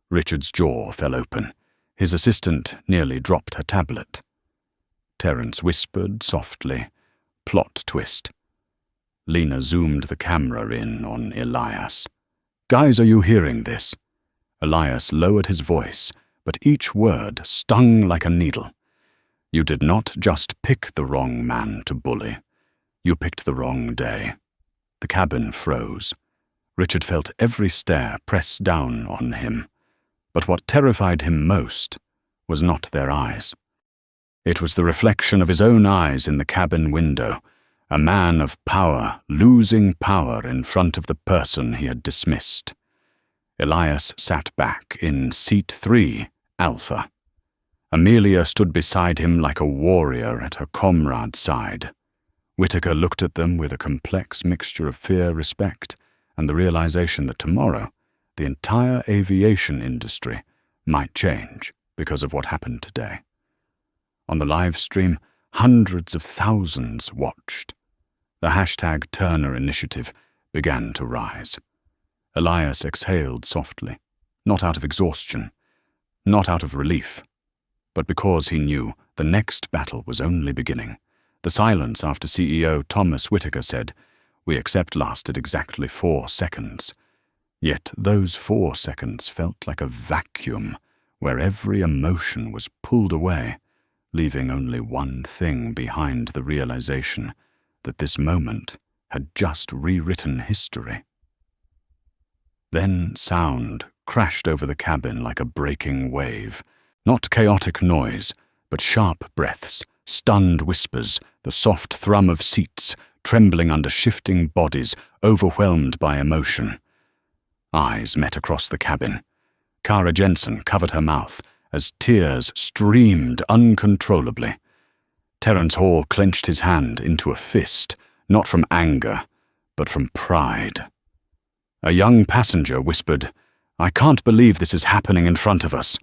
Richard's jaw fell open. His assistant nearly dropped her tablet. Terence whispered softly, "Plot twist." Lena zoomed the camera in on Elias. "Guys, are you hearing this?" Elias lowered his voice, but each word stung like a needle. "You did not just pick the wrong man to bully. You picked the wrong day." The cabin froze. Richard felt every stare press down on him. But what terrified him most was not their eyes. It was the reflection of his own eyes in the cabin window, a man of power losing power in front of the person he had dismissed. Elias sat back in Seat 3, Alpha. Amelia stood beside him like a warrior at her comrade's side. Whittaker looked at them with a complex mixture of fear, respect, and the realization that tomorrow the entire aviation industry might change because of what happened today. On the live stream, hundreds of thousands watched. The #Turner initiative began to rise. Elias exhaled softly, not out of exhaustion, not out of relief, but because he knew the next battle was only beginning. The silence after CEO Thomas Whittaker said, "We accept," lasted exactly 4 seconds. Yet those 4 seconds felt like a vacuum where every emotion was pulled away, leaving only one thing behind: the realization that this moment had just rewritten history. Then sound crashed over the cabin like a breaking wave. Not chaotic noise, but sharp breaths, stunned whispers, the soft thrum of seats trembling under shifting bodies, overwhelmed by emotion. Eyes met across the cabin. Kara Jensen covered her mouth as tears streamed uncontrollably. Terence Hall clenched his hand into a fist, not from anger, but from pride. A young passenger whispered, "I can't believe this is happening in front of us."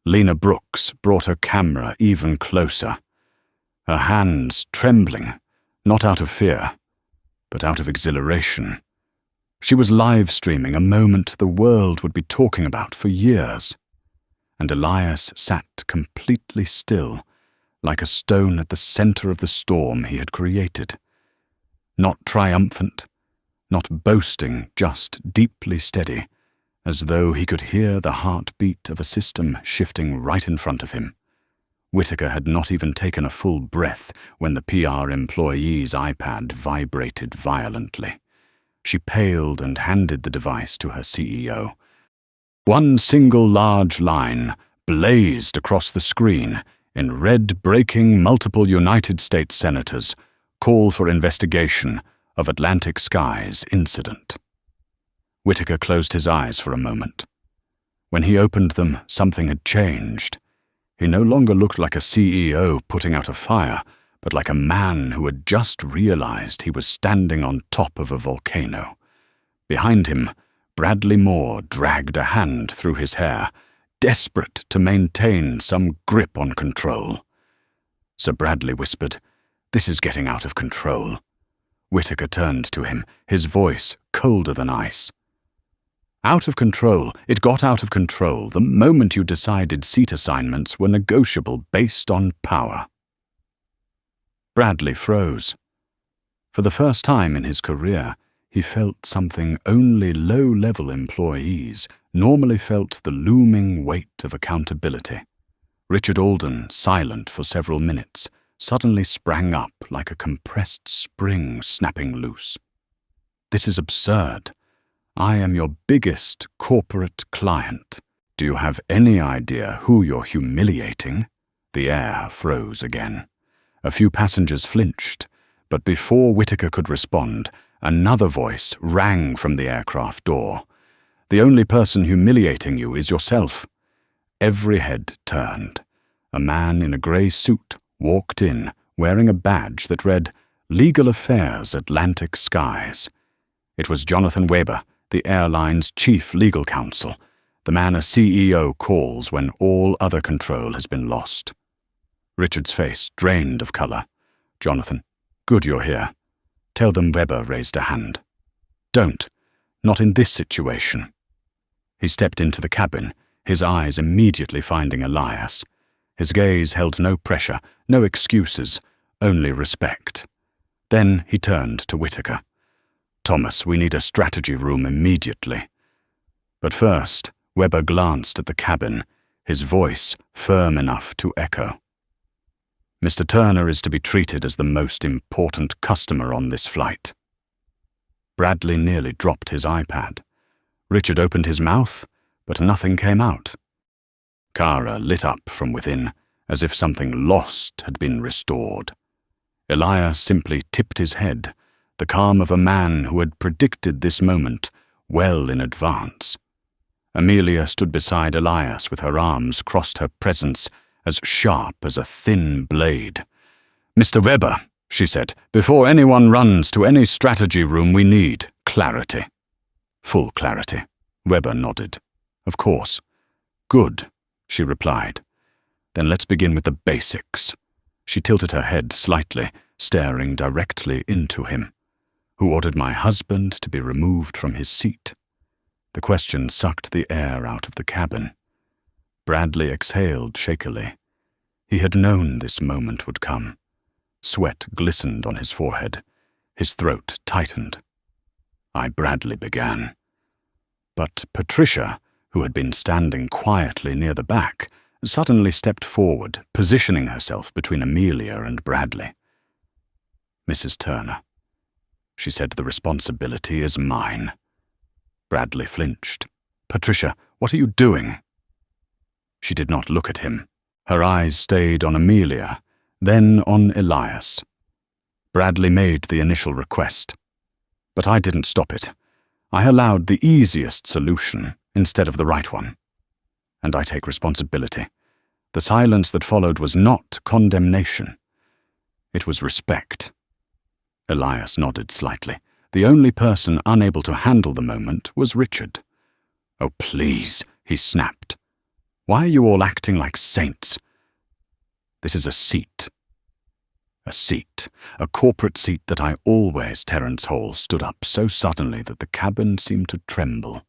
Lena Brooks brought her camera even closer, her hands trembling, not out of fear, but out of exhilaration. She was live-streaming a moment the world would be talking about for years. And Elias sat completely still, like a stone at the center of the storm he had created. Not triumphant, not boasting, just deeply steady, as though he could hear the heartbeat of a system shifting right in front of him. Whittaker had not even taken a full breath when the PR employee's iPad vibrated violently. She paled and handed the device to her CEO. One single large line blazed across the screen in red, breaking multiple United States senators call for investigation of Atlantic skies incident. Whittaker closed his eyes for a moment. When he opened them, something had changed. He no longer looked like a CEO putting out a fire, but like a man who had just realized he was standing on top of a volcano. Behind him, Bradley Moore dragged a hand through his hair, desperate to maintain some grip on control. Sir Bradley whispered, "This is getting out of control." Whittaker turned to him, his voice colder than ice. "Out of control. It got out of control the moment you decided seat assignments were negotiable based on power." Bradley froze. For the first time in his career, he felt something only low-level employees normally felt: the looming weight of accountability. Richard Alden, silent for several minutes, suddenly sprang up like a compressed spring snapping loose. "This is absurd. I am your biggest corporate client. Do you have any idea who you're humiliating?" The air froze again. A few passengers flinched, but before Whittaker could respond, another voice rang from the aircraft door. "The only person humiliating you is yourself." Every head turned. A man in a grey suit walked in, wearing a badge that read, "Legal Affairs, Atlantic Skies." It was Jonathan Weber, the airline's chief legal counsel, the man a CEO calls when all other control has been lost. Richard's face drained of color. "Jonathan, good you're here. Tell them Weber raised a hand." "Don't. Not in this situation." He stepped into the cabin, his eyes immediately finding Elias. His gaze held no pressure, no excuses, only respect. Then he turned to Whittaker. "Thomas, we need a strategy room immediately." But first, Weber glanced at the cabin, his voice firm enough to echo. "Mr. Turner is to be treated as the most important customer on this flight." Bradley nearly dropped his iPad. Richard opened his mouth, but nothing came out. Kara lit up from within, as if something lost had been restored. Elias simply tipped his head, the calm of a man who had predicted this moment well in advance. Amelia stood beside Elias with her arms crossed, her presence as sharp as a thin blade. "Mr. Weber," she said, "before anyone runs to any strategy room, we need clarity." "Full clarity." Weber nodded. "Of course." "Good," she replied. "Then let's begin with the basics." She tilted her head slightly, staring directly into him. "Who ordered my husband to be removed from his seat?" The question sucked the air out of the cabin. Bradley exhaled shakily. He had known this moment would come. Sweat glistened on his forehead. His throat tightened. Bradley began. But Patricia, who had been standing quietly near the back, suddenly stepped forward, positioning herself between Amelia and Bradley. "Mrs. Turner," she said, "the responsibility is mine." Bradley flinched. "Patricia, what are you doing?" She did not look at him. Her eyes stayed on Amelia, then on Elias. Bradley made the initial request. But I didn't stop it. I allowed the easiest solution instead of the right one. And I take responsibility. The silence that followed was not condemnation. It was respect. Elias nodded slightly. The only person unable to handle the moment was Richard. "Oh, please," he snapped. "Why are you all acting like saints? This is a seat." A seat, a corporate seat that I always, Terence Hall, stood up so suddenly that the cabin seemed to tremble.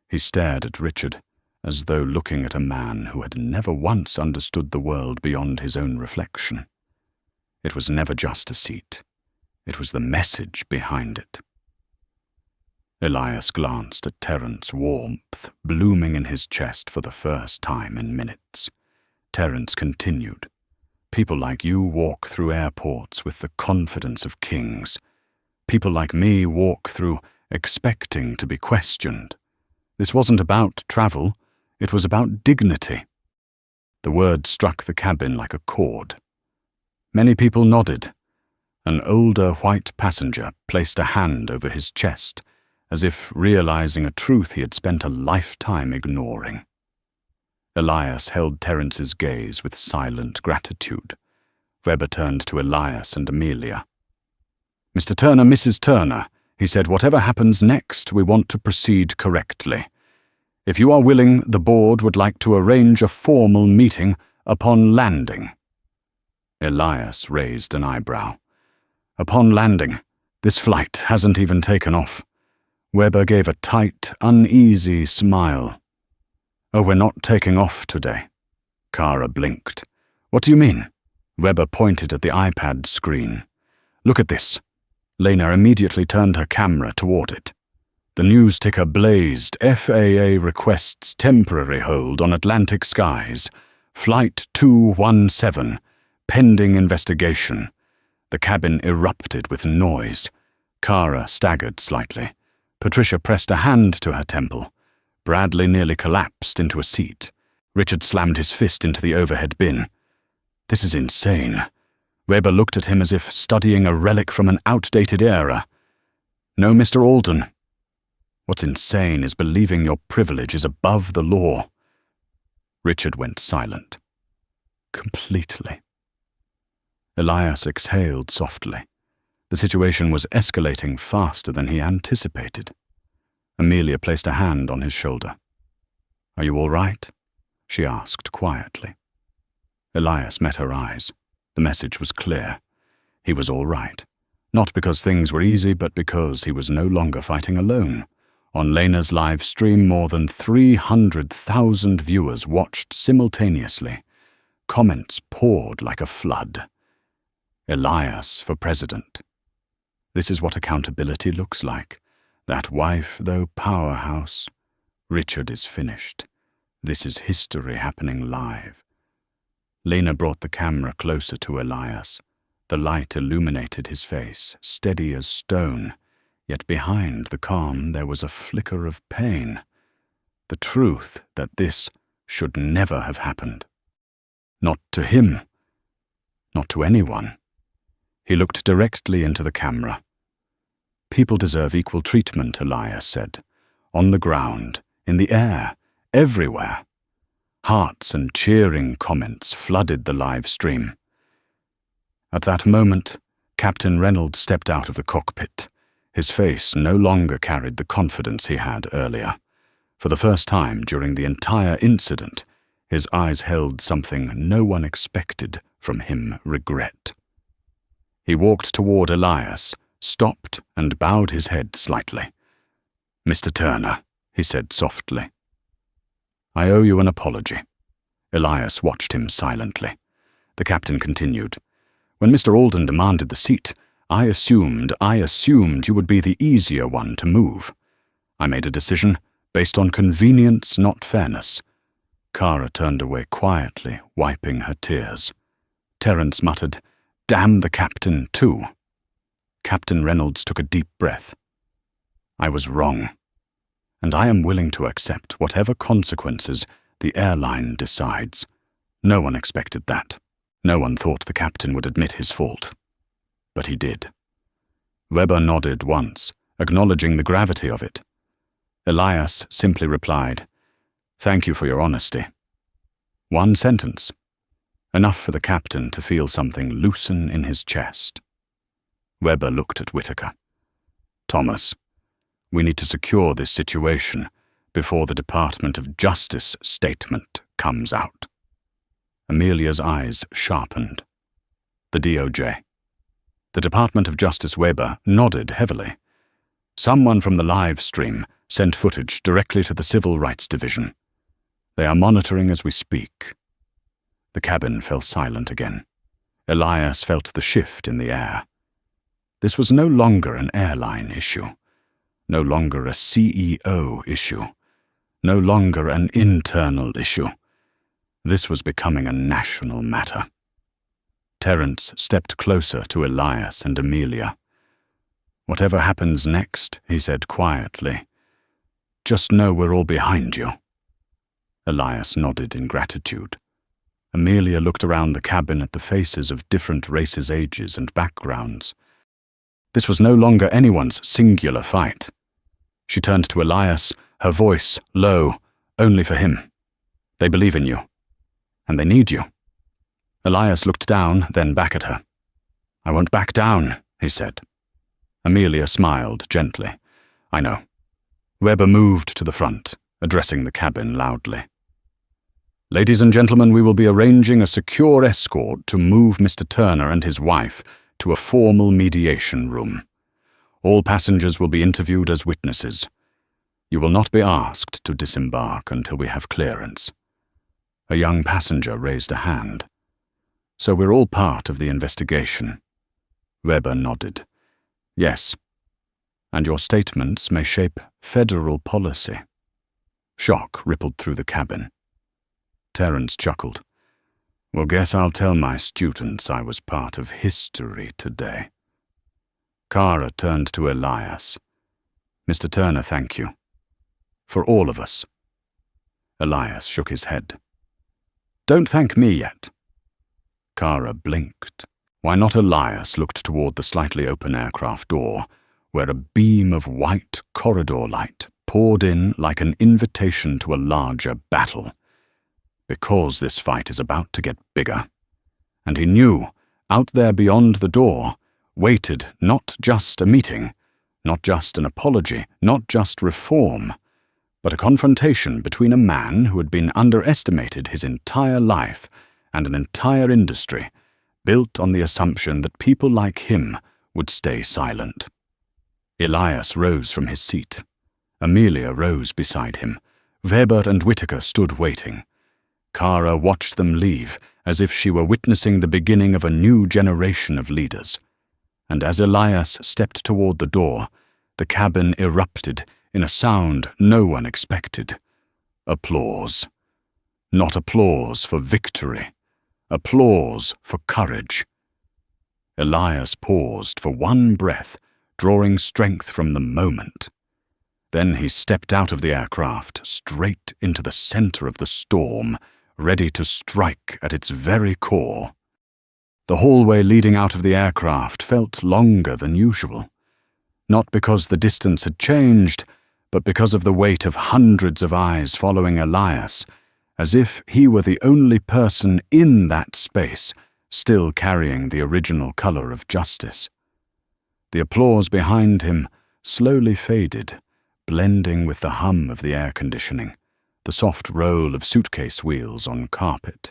He stared at Richard, as though looking at a man who had never once understood the world beyond his own reflection. It was never just a seat. It was the message behind it. Elias glanced at Terence, warmth blooming in his chest for the first time in minutes. Terence continued. "People like you walk through airports with the confidence of kings. People like me walk through expecting to be questioned. This wasn't about travel, it was about dignity." The word struck the cabin like a chord. Many people nodded. An older white passenger placed a hand over his chest, as if realizing a truth he had spent a lifetime ignoring. Elias held Terence's gaze with silent gratitude. Weber turned to Elias and Amelia. "Mr. Turner, Mrs. Turner," he said, "whatever happens next, we want to proceed correctly. If you are willing, the board would like to arrange a formal meeting upon landing." Elias raised an eyebrow. "Upon landing? This flight hasn't even taken off." Weber gave a tight, uneasy smile. "Oh, we're not taking off today." Kara blinked. "What do you mean?" Weber pointed at the iPad screen. "Look at this." Lena immediately turned her camera toward it. The news ticker blazed. "FAA requests temporary hold on Atlantic skies. Flight 217. Pending investigation." The cabin erupted with noise. Kara staggered slightly. Patricia pressed a hand to her temple. Bradley nearly collapsed into a seat. Richard slammed his fist into the overhead bin. "This is insane." Weber looked at him as if studying a relic from an outdated era. "No, Mr. Alden. What's insane is believing your privilege is above the law." Richard went silent. Completely. Elias exhaled softly. The situation was escalating faster than he anticipated. Amelia placed a hand on his shoulder. "Are you all right?" she asked quietly. Elias met her eyes. The message was clear. He was all right. Not because things were easy, but because he was no longer fighting alone. On Lena's live stream, more than 300,000 viewers watched simultaneously. Comments poured like a flood. Elias for president. This is what accountability looks like. That wife, though powerhouse. Richard is finished. This is history happening live. Lena brought the camera closer to Elias. The light illuminated his face, steady as stone, yet behind the calm there was a flicker of pain. The truth that this should never have happened. Not to him. Not to anyone. He looked directly into the camera. "People deserve equal treatment," Elias said. "On the ground, in the air, everywhere." Hearts and cheering comments flooded the live stream. At that moment, Captain Reynolds stepped out of the cockpit. His face no longer carried the confidence he had earlier. For the first time during the entire incident, his eyes held something no one expected from him: regret. He walked toward Elias, stopped and bowed his head slightly. "Mr. Turner," he said softly. I owe you an apology. Elias watched him silently. The captain continued. When Mr. Alden demanded the seat, I assumed you would be the easier one to move. I made a decision based on convenience, not fairness. Kara turned away quietly, wiping her tears. Terence muttered, Damn the captain, too. Captain Reynolds took a deep breath. I was wrong, and I am willing to accept whatever consequences the airline decides. No one expected that. No one thought the captain would admit his fault. But he did. Weber nodded once, acknowledging the gravity of it. Elias simply replied, Thank you for your honesty. One sentence. Enough for the captain to feel something loosen in his chest. Weber looked at Whittaker. Thomas, we need to secure this situation before the Department of Justice statement comes out. Amelia's eyes sharpened. The DOJ. The Department of Justice Weber nodded heavily. Someone from the live stream sent footage directly to the Civil Rights Division. They are monitoring as we speak. The cabin fell silent again. Elias felt the shift in the air. This was no longer an airline issue, no longer a CEO issue, no longer an internal issue. This was becoming a national matter. Terence stepped closer to Elias and Amelia. Whatever happens next, he said quietly, just know we're all behind you. Elias nodded in gratitude. Amelia looked around the cabin at the faces of different races, ages, and backgrounds. This was no longer anyone's singular fight. She turned to Elias, her voice low, only for him. They believe in you, and they need you. Elias looked down, then back at her. I won't back down, he said. Amelia smiled gently. I know. Weber moved to the front, addressing the cabin loudly. Ladies and gentlemen, we will be arranging a secure escort to move Mr. Turner and his wife to a formal mediation room. All passengers will be interviewed as witnesses. You will not be asked to disembark until we have clearance. A young passenger raised a hand. So we're all part of the investigation. Weber nodded. Yes. And your statements may shape federal policy. Shock rippled through the cabin. Terence chuckled. Well, guess I'll tell my students I was part of history today. Kara turned to Elias. Mr. Turner, thank you. For all of us. Elias shook his head. Don't thank me yet. Kara blinked. Why not? Elias looked toward the slightly open aircraft door, where a beam of white corridor light poured in like an invitation to a larger battle. Because this fight is about to get bigger. And he knew, out there beyond the door, waited not just a meeting, not just an apology, not just reform, but a confrontation between a man who had been underestimated his entire life and an entire industry built on the assumption that people like him would stay silent. Elias rose from his seat. Amelia rose beside him. Weber and Whittaker stood waiting. Kara watched them leave as if she were witnessing the beginning of a new generation of leaders. And as Elias stepped toward the door, the cabin erupted in a sound no one expected. Applause. Not applause for victory. Applause for courage. Elias paused for one breath, drawing strength from the moment. Then he stepped out of the aircraft, straight into the center of the storm, ready to strike at its very core. The hallway leading out of the aircraft felt longer than usual, not because the distance had changed, but because of the weight of hundreds of eyes following Elias, as if he were the only person in that space still carrying the original color of justice. The applause behind him slowly faded, blending with the hum of the air conditioning, the soft roll of suitcase wheels on carpet,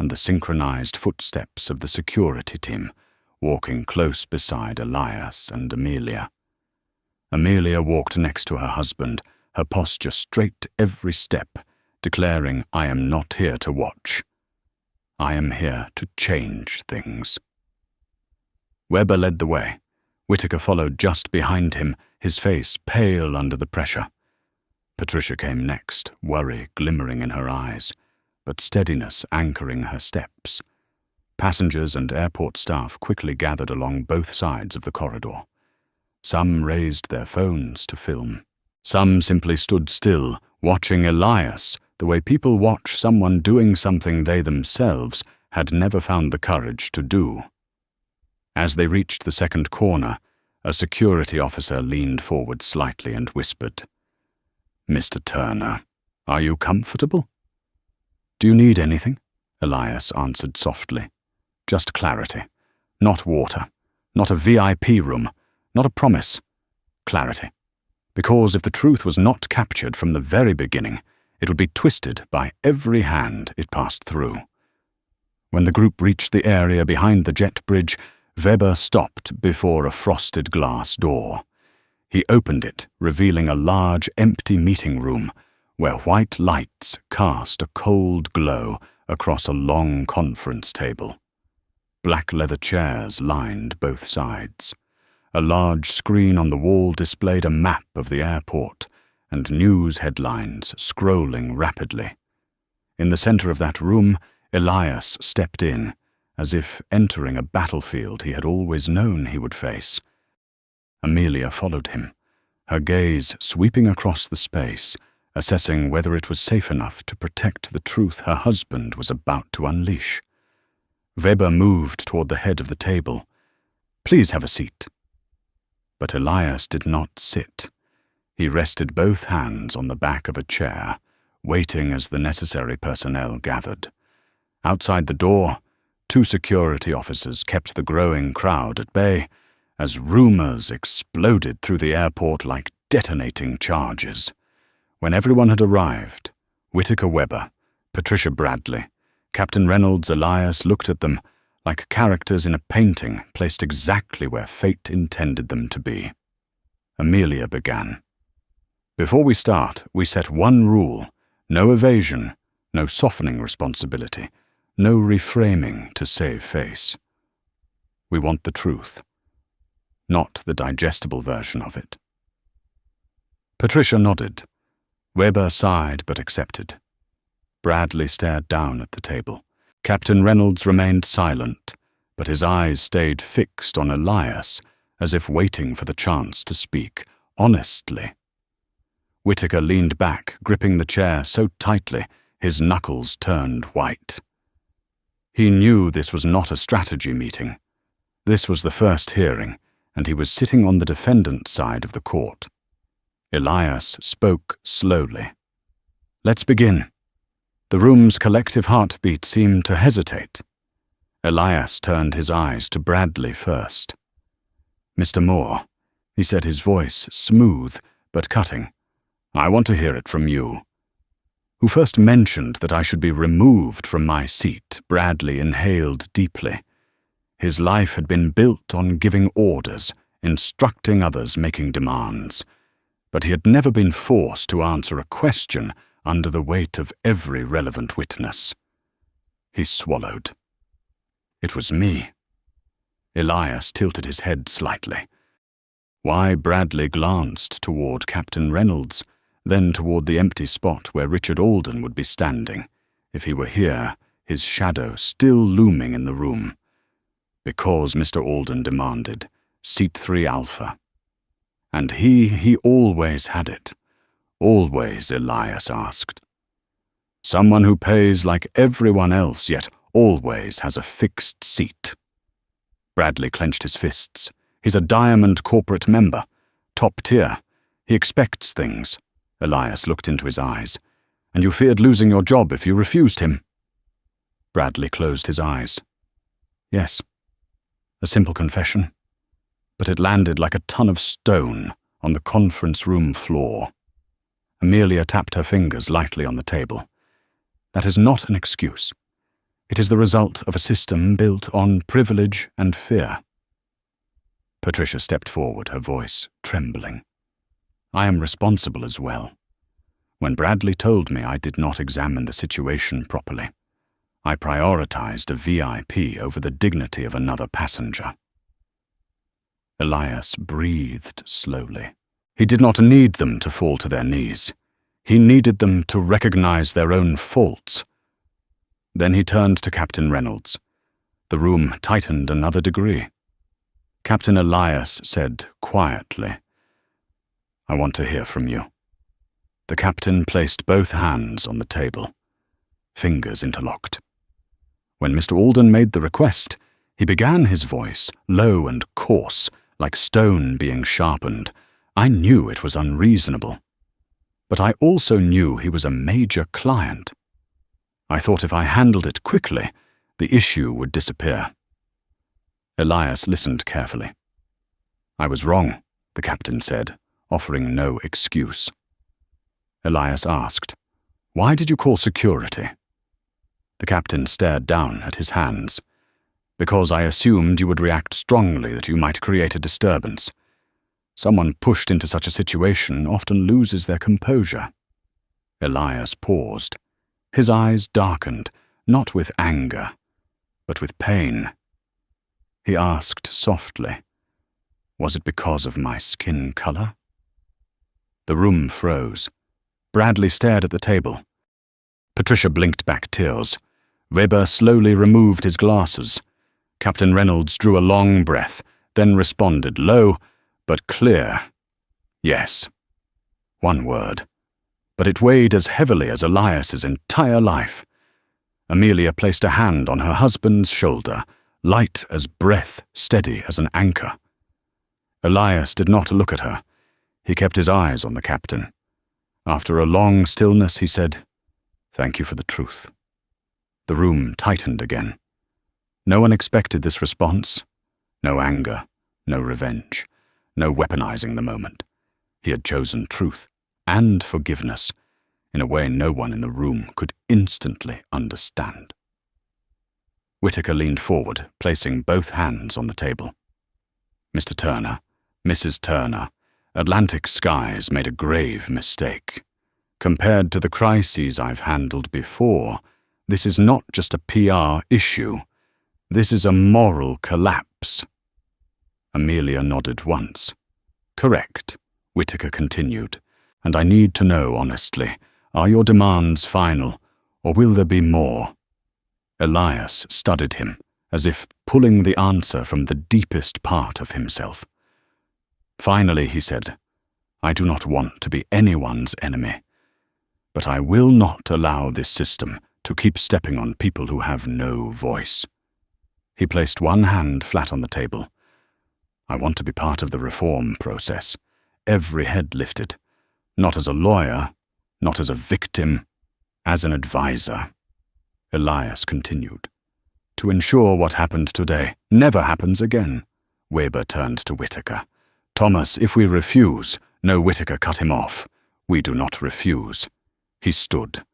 and the synchronized footsteps of the security team walking close beside Elias and Amelia. Amelia walked next to her husband, her posture straight every step, declaring, "I am not here to watch. I am here to change things." Weber led the way. Whittaker followed just behind him, his face pale under the pressure. Patricia came next, worry glimmering in her eyes, but steadiness anchoring her steps. Passengers and airport staff quickly gathered along both sides of the corridor. Some raised their phones to film. Some simply stood still, watching Elias the way people watch someone doing something they themselves had never found the courage to do. As they reached the second corner, a security officer leaned forward slightly and whispered, "Mr. Turner, are you comfortable?" "Do you need anything?" Elias answered softly. "Just clarity. Not water. Not a VIP room. Not a promise. Clarity. Because if the truth was not captured from the very beginning, it would be twisted by every hand it passed through." When the group reached the area behind the jet bridge, Weber stopped before a frosted glass door. He opened it, revealing a large, empty meeting room where white lights cast a cold glow across a long conference table. Black leather chairs lined both sides. A large screen on the wall displayed a map of the airport and news headlines scrolling rapidly. In the center of that room, Elias stepped in, as if entering a battlefield he had always known he would face. Amelia followed him, her gaze sweeping across the space, assessing whether it was safe enough to protect the truth her husband was about to unleash. Weber moved toward the head of the table. "Please have a seat." But Elias did not sit. He rested both hands on the back of a chair, waiting as the necessary personnel gathered. Outside the door, 2 security officers kept the growing crowd at bay as rumors exploded through the airport like detonating charges. When everyone had arrived, Whittaker Weber, Patricia Bradley, Captain Reynolds, Elias looked at them like characters in a painting placed exactly where fate intended them to be. Amelia began. "Before we start, we set one rule: no evasion, no softening responsibility, no reframing to save face. We want the truth, not the digestible version of it." Patricia nodded. Weber sighed but accepted. Bradley stared down at the table. Captain Reynolds remained silent, but his eyes stayed fixed on Elias, as if waiting for the chance to speak honestly. Whittaker leaned back, gripping the chair so tightly his knuckles turned white. He knew this was not a strategy meeting. This was the first hearing, and he was sitting on the defendant's side of the court. Elias spoke slowly. "Let's begin." The room's collective heartbeat seemed to hesitate. Elias turned his eyes to Bradley first. "Mr. Moore," he said, his voice smooth but cutting, "I want to hear it from you." "Who first mentioned that I should be removed from my seat?" Bradley inhaled deeply. His life had been built on giving orders, instructing others, making demands. But he had never been forced to answer a question under the weight of every relevant witness. He swallowed. "It was me." Elias tilted his head slightly. Why Bradley glanced toward Captain Reynolds, then toward the empty spot where Richard Alden would be standing, if he were here, his shadow still looming in the room. Because Mr. Alden demanded, "Seat 3 Alpha." And he always had it. Always, Elias asked. "Someone who pays like everyone else, yet always has a fixed seat." Bradley clenched his fists. "He's a diamond corporate member. Top tier. He expects things." Elias looked into his eyes. "And you feared losing your job if you refused him." Bradley closed his eyes. "Yes. A simple confession. But it landed like a ton of stone on the conference room floor." Amelia tapped her fingers lightly on the table. "That is not an excuse. It is the result of a system built on privilege and fear." Patricia stepped forward, her voice trembling. "I am responsible as well." When Bradley told me I did not examine the situation properly, I prioritized a VIP over the dignity of another passenger. Elias breathed slowly. He did not need them to fall to their knees. He needed them to recognize their own faults. Then he turned to Captain Reynolds. The room tightened another degree. Captain Elias said quietly, "I want to hear from you." The captain placed both hands on the table, fingers interlocked. When Mr. Alden made the request, he began his voice, low and coarse, like stone being sharpened. I knew it was unreasonable. But I also knew he was a major client. I thought if I handled it quickly, the issue would disappear. Elias listened carefully. "I was wrong," the captain said, offering no excuse. Elias asked, "Why did you call security?" The captain stared down at his hands. "Because I assumed you would react strongly, that you might create a disturbance. Someone pushed into such a situation often loses their composure." Elias paused. His eyes darkened, not with anger, but with pain. He asked softly, "Was it because of my skin color?" The room froze. Bradley stared at the table. Patricia blinked back tears. Weber slowly removed his glasses. Captain Reynolds drew a long breath, then responded low but clear. "Yes." One word. But it weighed as heavily as Elias's entire life. Amelia placed a hand on her husband's shoulder, light as breath, steady as an anchor. Elias did not look at her. He kept his eyes on the captain. After a long stillness, he said, "Thank you for the truth." The room tightened again. No one expected this response. No anger, no revenge, no weaponizing the moment. He had chosen truth and forgiveness in a way no one in the room could instantly understand. Whittaker leaned forward, placing both hands on the table. "Mr. Turner, Mrs. Turner, Atlantic Skies made a grave mistake. Compared to the crises I've handled before, this is not just a PR issue. This is a moral collapse." Amelia nodded once. "Correct," Whittaker continued. "And I need to know honestly, are your demands final, or will there be more?" Elias studied him, as if pulling the answer from the deepest part of himself. Finally, he said, "I do not want to be anyone's enemy, but I will not allow this system to keep stepping on people who have no voice." He placed one hand flat on the table. "I want to be part of the reform process. Every head lifted. Not as a lawyer, not as a victim, as an advisor." Elias continued, "To ensure what happened today never happens again." Weber turned to Whittaker. "Thomas, if we refuse—" No, Whittaker cut him off. "We do not refuse." He stood.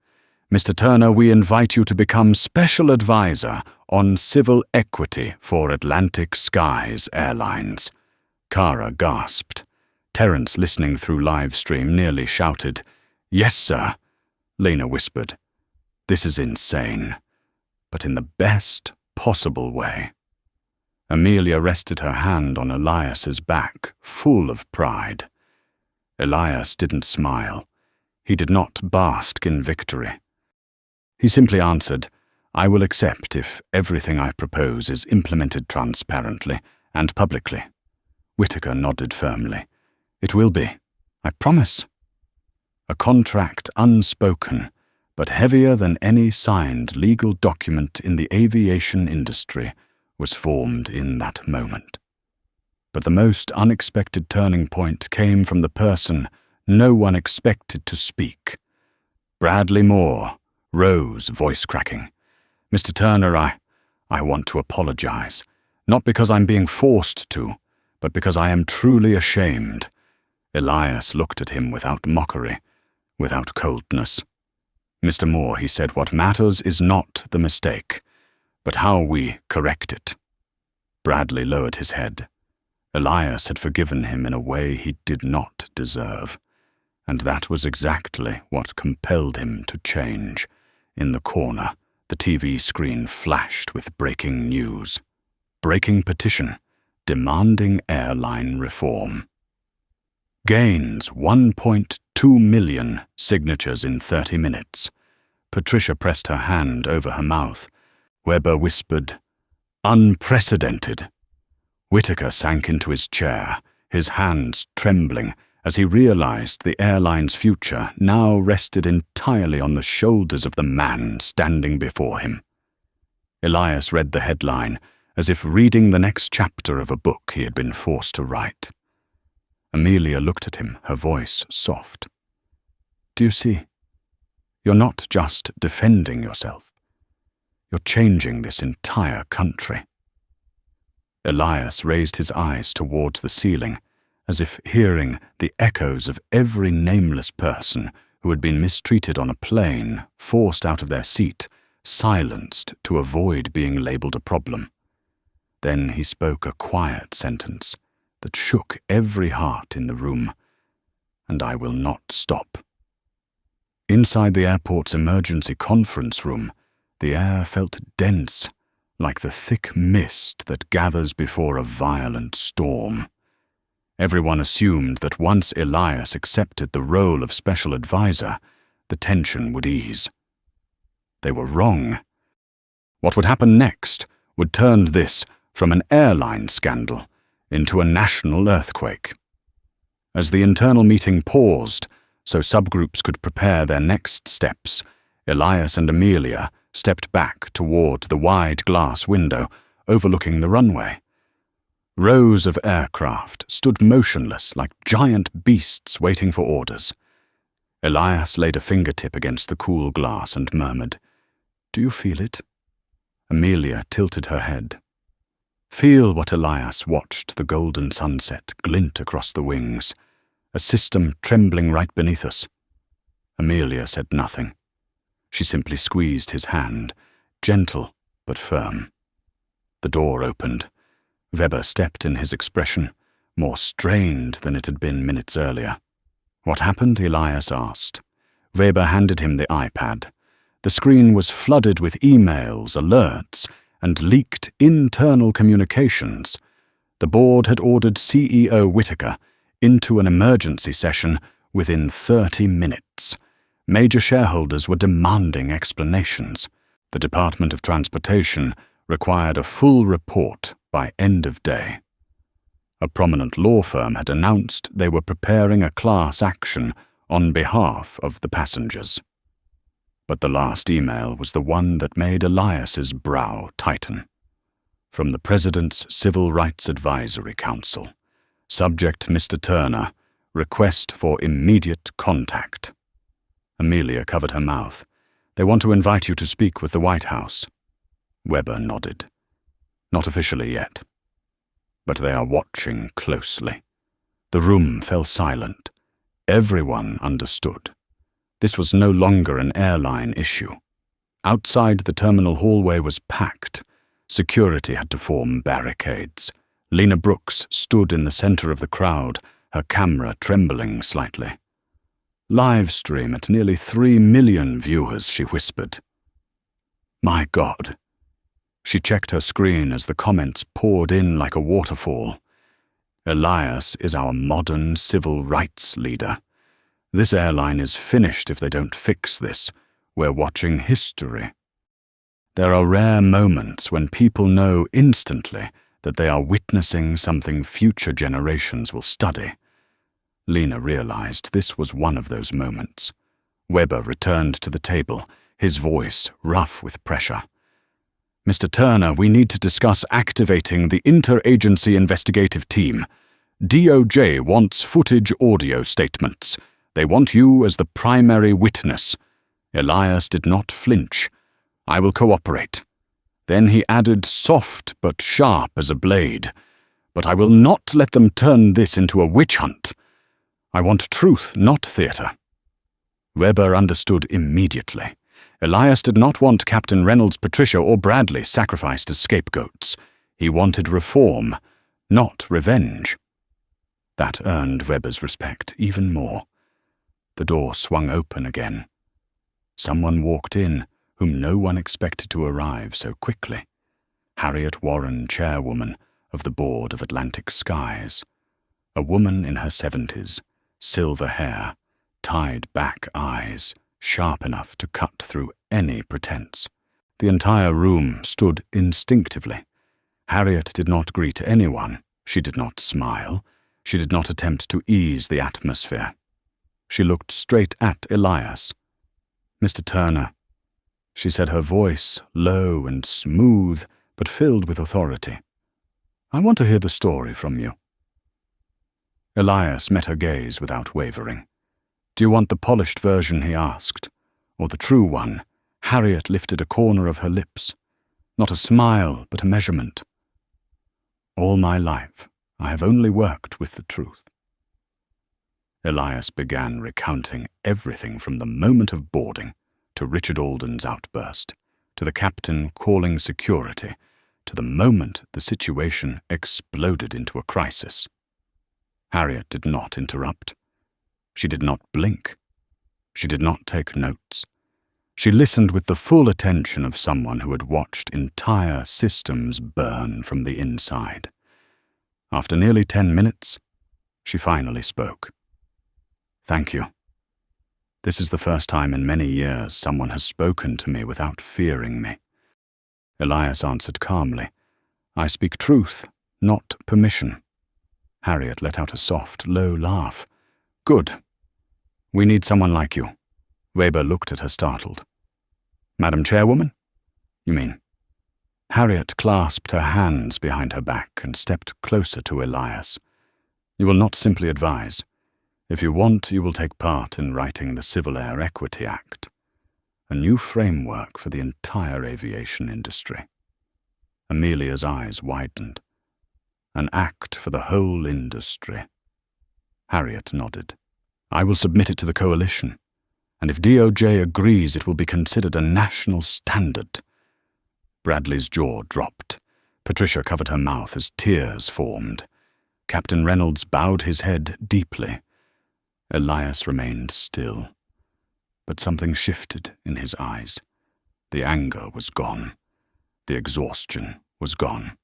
"Mr. Turner, we invite you to become Special Advisor on Civil Equity for Atlantic Skies Airlines." Kara gasped. Terence, listening through live stream, nearly shouted, "Yes, sir." Lena whispered, "This is insane, but in the best possible way." Amelia rested her hand on Elias's back, full of pride. Elias didn't smile. He did not bask in victory. He simply answered, "I will accept if everything I propose is implemented transparently and publicly." Whittaker nodded firmly. "It will be. I promise." A contract unspoken, but heavier than any signed legal document in the aviation industry, was formed in that moment. But the most unexpected turning point came from the person no one expected to speak. Bradley Moore rose, voice cracking. "Mr. Turner, I want to apologize, not because I'm being forced to, but because I am truly ashamed." Elias looked at him without mockery, without coldness. "Mr. Moore," he said, "what matters is not the mistake, but how we correct it." Bradley lowered his head. Elias had forgiven him in a way he did not deserve. And that was exactly what compelled him to change. In the corner, the TV screen flashed with breaking news. Breaking petition, demanding airline reform. Gains 1.2 million signatures in 30 minutes. Patricia pressed her hand over her mouth. Weber whispered, "Unprecedented." Whitaker sank into his chair, his hands trembling, as he realized the airline's future now rested entirely on the shoulders of the man standing before him. Elias read the headline as if reading the next chapter of a book he had been forced to write. Amelia looked at him, her voice soft. "Do you see? You're not just defending yourself. You're changing this entire country." Elias raised his eyes towards the ceiling, as if hearing the echoes of every nameless person who had been mistreated on a plane, forced out of their seat, silenced to avoid being labeled a problem. Then he spoke a quiet sentence that shook every heart in the room, "And I will not stop." Inside the airport's emergency conference room, the air felt dense, like the thick mist that gathers before a violent storm. Everyone assumed that once Elias accepted the role of special advisor, the tension would ease. They were wrong. What would happen next would turn this from an airline scandal into a national earthquake. As the internal meeting paused, so subgroups could prepare their next steps, Elias and Amelia stepped back toward the wide glass window overlooking the runway. Rows of aircraft stood motionless like giant beasts waiting for orders. Elias laid a fingertip against the cool glass and murmured, "Do you feel it?" Amelia tilted her head. Feel what Elias watched the golden sunset glint across the wings, a system trembling right beneath us. Amelia said nothing. She simply squeezed his hand, gentle but firm. The door opened. Weber stepped in, his expression more strained than it had been minutes earlier. "What happened?" Elias asked. Weber handed him the iPad. The screen was flooded with emails, alerts, and leaked internal communications. The board had ordered CEO Whitaker into an emergency session within 30 minutes. Major shareholders were demanding explanations. The Department of Transportation required a full report by end of day. A prominent law firm had announced they were preparing a class action on behalf of the passengers. But the last email was the one that made Elias's brow tighten. From the President's Civil Rights Advisory Council. Subject Mr. Turner, request for immediate contact. Amelia covered her mouth. "They want to invite you to speak with the White House." Weber nodded. "Not officially yet. But they are watching closely." The room fell silent. Everyone understood. This was no longer an airline issue. Outside, the terminal hallway was packed. Security had to form barricades. Lena Brooks stood in the center of the crowd, her camera trembling slightly. "Live stream at nearly 3 million viewers," she whispered. "My God." She checked her screen as the comments poured in like a waterfall. "Elias is our modern civil rights leader. This airline is finished if they don't fix this. We're watching history." There are rare moments when people know instantly that they are witnessing something future generations will study. Lena realized this was one of those moments. Weber returned to the table, his voice rough with pressure. "Mr. Turner, we need to discuss activating the interagency investigative team. DOJ wants footage audio statements. They want you as the primary witness." Elias did not flinch. "I will cooperate." Then he added, soft but sharp as a blade, "But I will not let them turn this into a witch hunt. I want truth, not theater." Weber understood immediately. Elias did not want Captain Reynolds, Patricia, or Bradley sacrificed as scapegoats. He wanted reform, not revenge. That earned Weber's respect even more. The door swung open again. Someone walked in whom no one expected to arrive so quickly. Harriet Warren, chairwoman of the Board of Atlantic Skies. A woman in her 70s, silver hair, tied-back eyes, sharp enough to cut through any pretense. The entire room stood instinctively. Harriet did not greet anyone. She did not smile. She did not attempt to ease the atmosphere. She looked straight at Elias. "Mr. Turner," she said, her voice low and smooth, but filled with authority. "I want to hear the story from you." Elias met her gaze without wavering. "Do you want the polished version?" he asked. "Or the true one?" Harriet lifted a corner of her lips. "Not a smile, but a measurement." "All my life, I have only worked with the truth." Elias began recounting everything from the moment of boarding, to Richard Alden's outburst, to the captain calling security, to the moment the situation exploded into a crisis. Harriet did not interrupt. She did not blink. She did not take notes. She listened with the full attention of someone who had watched entire systems burn from the inside. After nearly 10 minutes, she finally spoke. "Thank you. This is the first time in many years someone has spoken to me without fearing me." Elias answered calmly, "I speak truth, not permission." Harriet let out a soft, low laugh. "Good. We need someone like you." Weber looked at her startled. "Madam Chairwoman? You mean?" Harriet clasped her hands behind her back and stepped closer to Elias. "You will not simply advise. If you want, you will take part in writing the Civil Air Equity Act, a new framework for the entire aviation industry." Amelia's eyes widened. "An act for the whole industry." Harriet nodded. "I will submit it to the coalition, and if DOJ agrees, it will be considered a national standard." Bradley's jaw dropped. Patricia covered her mouth as tears formed. Captain Reynolds bowed his head deeply. Elias remained still, but something shifted in his eyes. The anger was gone. The exhaustion was gone.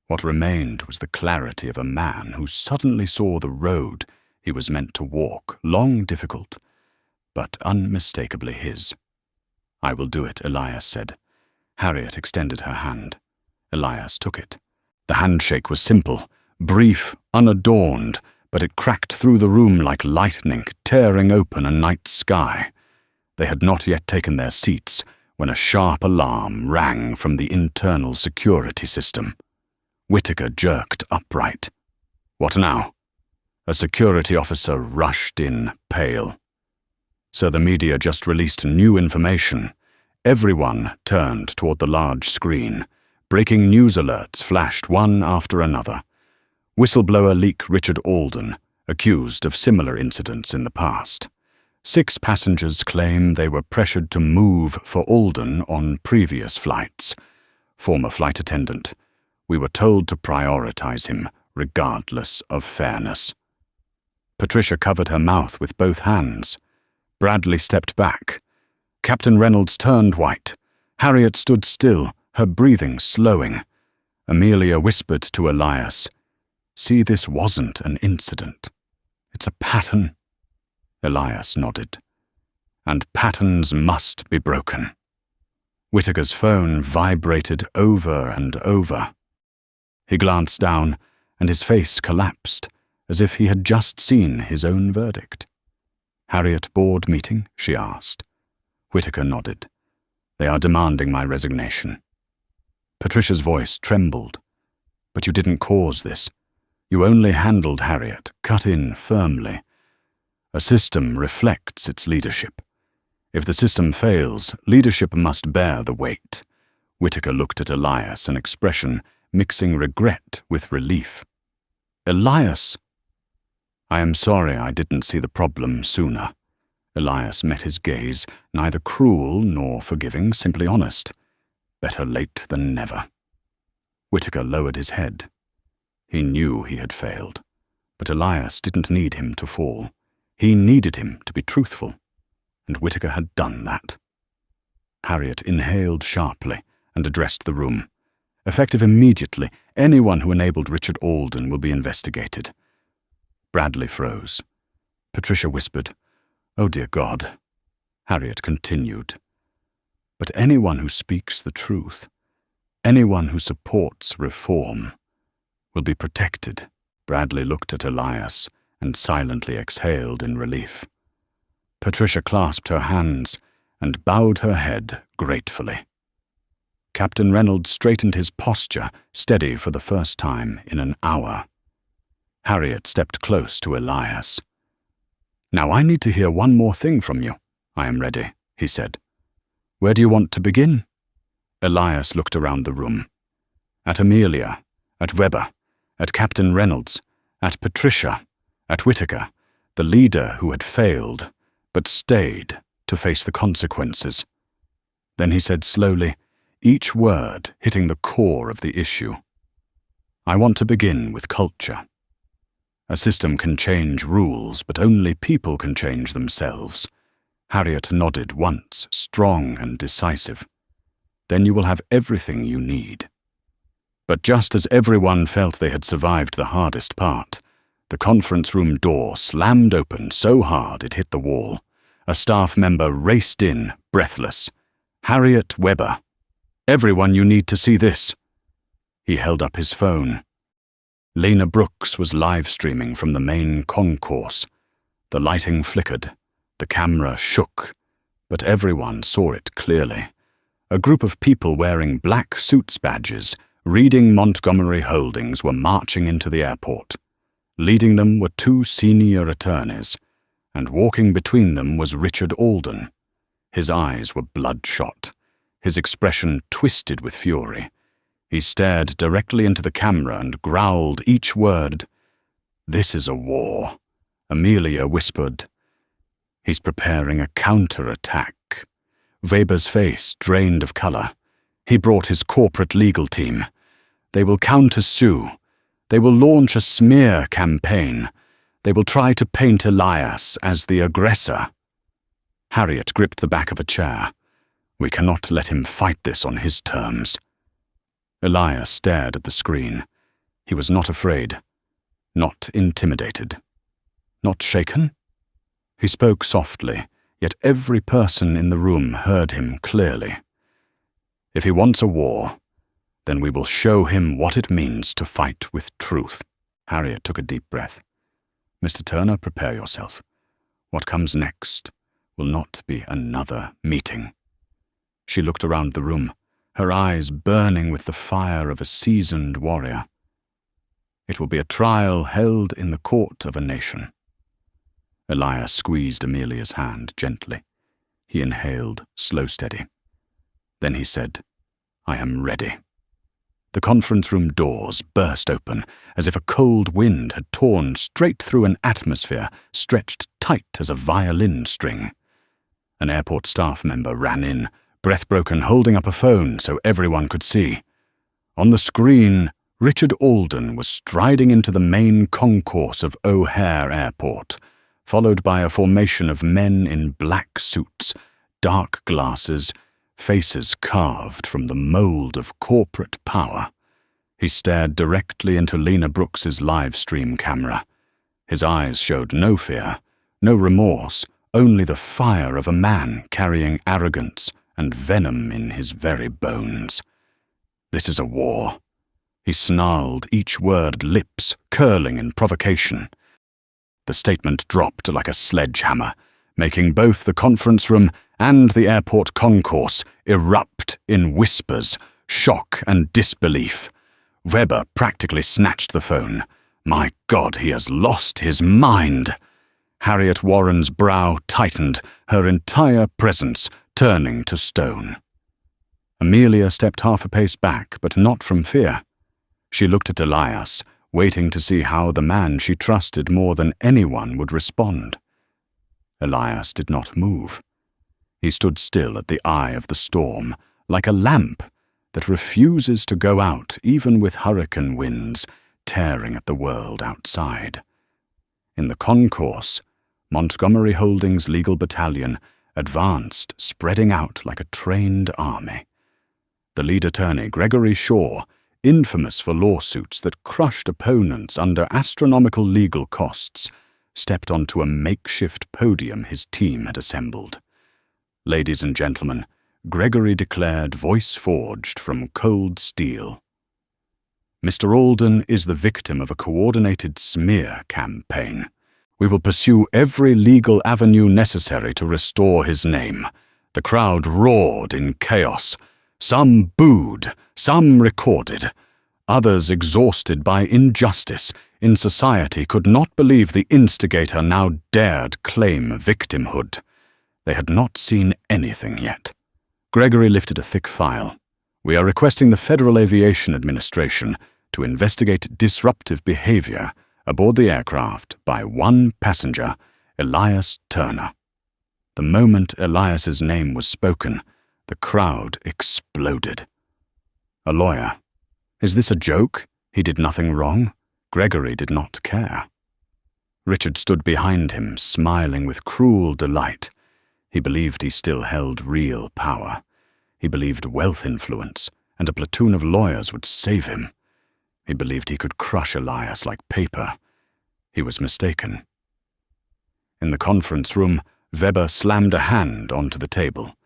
What remained was the clarity of a man who suddenly saw the road he was meant to walk, long difficult, but unmistakably his. "I will do it," Elias said. Harriet extended her hand. Elias took it. The handshake was simple, brief, unadorned, but it cracked through the room like lightning, tearing open a night sky. They had not yet taken their seats when a sharp alarm rang from the internal security system. Whittaker jerked upright. "What now?" A security officer rushed in, pale. "So the media just released new information." Everyone turned toward the large screen. Breaking news alerts flashed one after another. Whistleblower leak Richard Alden, accused of similar incidents in the past. 6 passengers claim they were pressured to move for Alden on previous flights. Former flight attendant. "We were told to prioritize him, regardless of fairness." Patricia covered her mouth with both hands. Bradley stepped back. Captain Reynolds turned white. Harriet stood still, her breathing slowing. Amelia whispered to Elias, "See, this wasn't an incident. It's a pattern." Elias nodded. "And patterns must be broken." Whittaker's phone vibrated over and over. He glanced down, and his face collapsed, as if he had just seen his own verdict. "Harriet, board meeting?" she asked. Whittaker nodded. "They are demanding my resignation." Patricia's voice trembled. "But you didn't cause this. You only handled Harriet, cut in firmly. A system reflects its leadership. If the system fails, leadership must bear the weight." Whittaker looked at Elias, an expression mixing regret with relief. "Elias!" "I am sorry I didn't see the problem sooner." Elias met his gaze, neither cruel nor forgiving, simply honest. Better late than never. Whittaker lowered his head. He knew he had failed, but Elias didn't need him to fall. He needed him to be truthful, and Whittaker had done that. Harriet inhaled sharply and addressed the room. Effective immediately, anyone who enabled Richard Alden will be investigated. Bradley froze. Patricia whispered, "Oh, dear God." Harriet continued, "But anyone who speaks the truth, anyone who supports reform, will be protected." Bradley looked at Elias and silently exhaled in relief. Patricia clasped her hands and bowed her head gratefully. Captain Reynolds straightened his posture, steady for the first time in an hour. Harriet stepped close to Elias. "Now I need to hear one more thing from you." "I am ready," he said. "Where do you want to begin?" Elias looked around the room. At Amelia, at Weber, at Captain Reynolds, at Patricia, at Whittaker, the leader who had failed, but stayed to face the consequences. Then he said slowly, each word hitting the core of the issue. "I want to begin with culture. A system can change rules, but only people can change themselves." Harriet nodded once, strong and decisive. "Then you will have everything you need." But just as everyone felt they had survived the hardest part, the conference room door slammed open so hard it hit the wall. A staff member raced in, breathless. "Harriet Weber. Everyone, you need to see this." He held up his phone. Lena Brooks was live-streaming from the main concourse. The lighting flickered. The camera shook. But everyone saw it clearly. A group of people wearing black suits badges, reading Montgomery Holdings, were marching into the airport. Leading them were two senior attorneys, and walking between them was Richard Alden. His eyes were bloodshot, his expression twisted with fury. He stared directly into the camera and growled each word. "This is a war," Amelia whispered. "He's preparing a counterattack." Weber's face drained of color. He brought his corporate legal team. "They will countersue. They will launch a smear campaign. They will try to paint Elias as the aggressor." Harriet gripped the back of a chair. "We cannot let him fight this on his terms." Elias stared at the screen. He was not afraid, not intimidated, not shaken. He spoke softly, yet every person in the room heard him clearly. "If he wants a war, then we will show him what it means to fight with truth." Harriet took a deep breath. "Mr. Turner, prepare yourself. What comes next will not be another meeting." She looked around the room, her eyes burning with the fire of a seasoned warrior. "It will be a trial held in the court of a nation." Elias squeezed Amelia's hand gently. He inhaled, slow, steady. Then he said, "I am ready." The conference room doors burst open as if a cold wind had torn straight through an atmosphere stretched tight as a violin string. An airport staff member ran in, breath-broken, holding up a phone so everyone could see. On the screen, Richard Alden was striding into the main concourse of O'Hare Airport, followed by a formation of men in black suits, dark glasses, faces carved from the mold of corporate power. He stared directly into Lena Brooks's live-stream camera. His eyes showed no fear, no remorse, only the fire of a man carrying arrogance and venom in his very bones. "This is a war." He snarled, each word lips curling in provocation. The statement dropped like a sledgehammer, making both the conference room and the airport concourse erupt in whispers, shock and disbelief. Weber practically snatched the phone. "My God, he has lost his mind." Harriet Warren's brow tightened, her entire presence turning to stone. Amelia stepped half a pace back, but not from fear. She looked at Elias, waiting to see how the man she trusted more than anyone would respond. Elias did not move. He stood still at the eye of the storm, like a lamp that refuses to go out even with hurricane winds tearing at the world outside. In the concourse, Montgomery Holdings' legal battalion advanced, spreading out like a trained army. The lead attorney, Gregory Shaw, infamous for lawsuits that crushed opponents under astronomical legal costs, stepped onto a makeshift podium his team had assembled. "Ladies and gentlemen," Gregory declared, voice forged from cold steel, "Mr. Alden is the victim of a coordinated smear campaign. We will pursue every legal avenue necessary to restore his name." The crowd roared in chaos. Some booed, some recorded. Others, exhausted by injustice in society, could not believe the instigator now dared claim victimhood. They had not seen anything yet. Gregory lifted a thick file. "We are requesting the Federal Aviation Administration to investigate disruptive behavior aboard the aircraft by one passenger, Elias Turner." The moment Elias's name was spoken, the crowd exploded. A lawyer. Is this a joke? He did nothing wrong. Gregory did not care. Richard stood behind him, smiling with cruel delight. He believed he still held real power. He believed wealth influence, and a platoon of lawyers would save him. He believed he could crush Elias like paper. He was mistaken. In the conference room, Weber slammed a hand onto the table.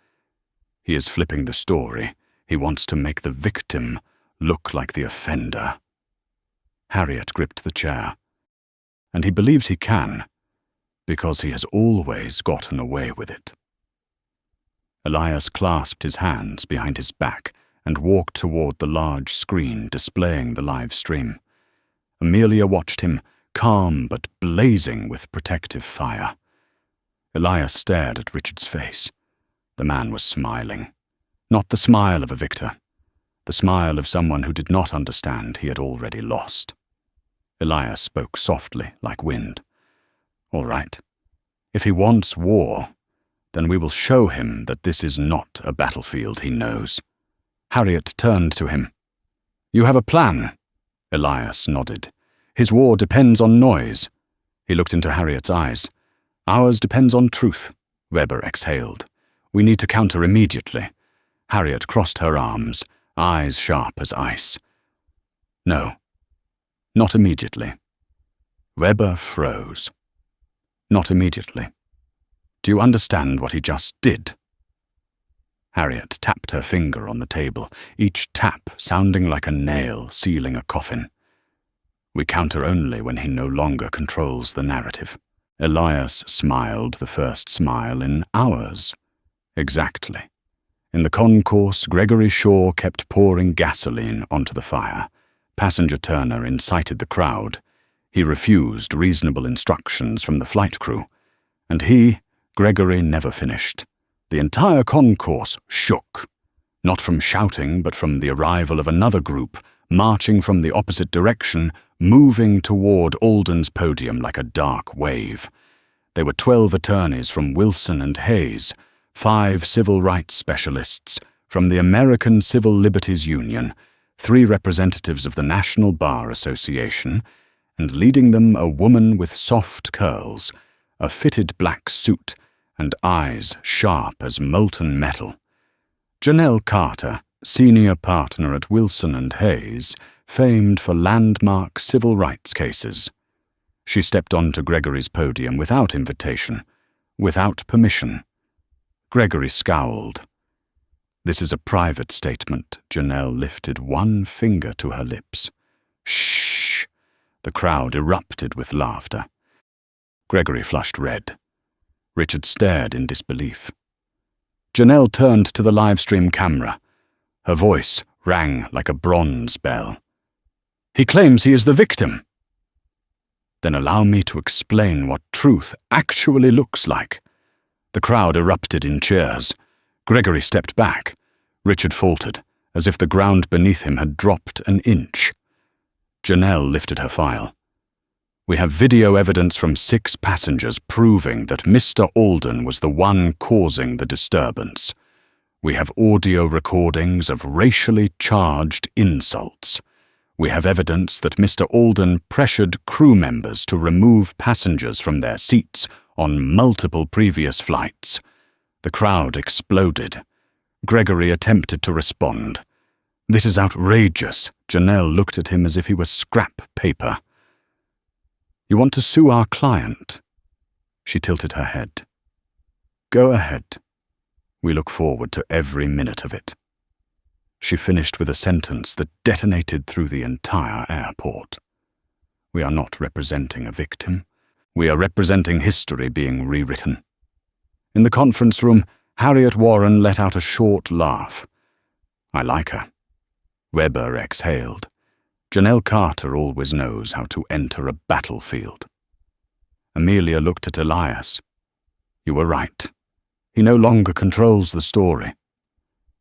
He is flipping the story. He wants to make the victim look like the offender. Harriet gripped the chair. And he believes he can, because he has always gotten away with it. Elias clasped his hands behind his back and walked toward the large screen displaying the live stream. Amelia watched him, calm but blazing with protective fire. Elias stared at Richard's face. The man was smiling. Not the smile of a victor. The smile of someone who did not understand he had already lost. Elias spoke softly, like wind. "All right. If he wants war, then we will show him that this is not a battlefield he knows." Harriet turned to him. "You have a plan?" Elias nodded. "His war depends on noise." He looked into Harriet's eyes. "Ours depends on truth," Weber exhaled. "We need to counter immediately." Harriet crossed her arms, eyes sharp as ice. "No, not immediately." Weber froze. "Not immediately. Do you understand what he just did?" Harriet tapped her finger on the table, each tap sounding like a nail sealing a coffin. "We counter only when he no longer controls the narrative." Elias smiled the first smile in hours. Exactly. In the concourse, Gregory Shaw kept pouring gasoline onto the fire. Passenger Turner incited the crowd. He refused reasonable instructions from the flight crew. And he, Gregory, never finished. The entire concourse shook. Not from shouting, but from the arrival of another group, marching from the opposite direction, moving toward Alden's podium like a dark wave. They were 12 attorneys from Wilson and Hayes, 5 civil rights specialists from the American Civil Liberties Union, 3 representatives of the National Bar Association, and leading them a woman with soft curls, a fitted black suit, and eyes sharp as molten metal. Janelle Carter, senior partner at Wilson and Hayes, famed for landmark civil rights cases. She stepped onto Gregory's podium without invitation, without permission. Gregory scowled. "This is a private statement." Janelle lifted one finger to her lips. "Shh!" The crowd erupted with laughter. Gregory flushed red. Richard stared in disbelief. Janelle turned to the live-stream camera. Her voice rang like a bronze bell. "He claims he is the victim." "Then allow me to explain what truth actually looks like." The crowd erupted in cheers. Gregory stepped back. Richard faltered, as if the ground beneath him had dropped an inch. Janelle lifted her file. "We have video evidence from 6 passengers proving that Mr. Alden was the one causing the disturbance. We have audio recordings of racially charged insults. We have evidence that Mr. Alden pressured crew members to remove passengers from their seats on multiple previous flights. The crowd exploded. Gregory attempted to respond. "This is outrageous." Janelle looked at him as if he were scrap paper. "You want to sue our client?" She tilted her head. "Go ahead. We look forward to every minute of it." She finished with a sentence that detonated through the entire airport. "We are not representing a victim. We are representing history being rewritten." In the conference room, Harriet Warren let out a short laugh. "I like her." Weber exhaled. Janelle Carter always knows how to enter a battlefield. Amelia looked at Elias. "You were right. He no longer controls the story."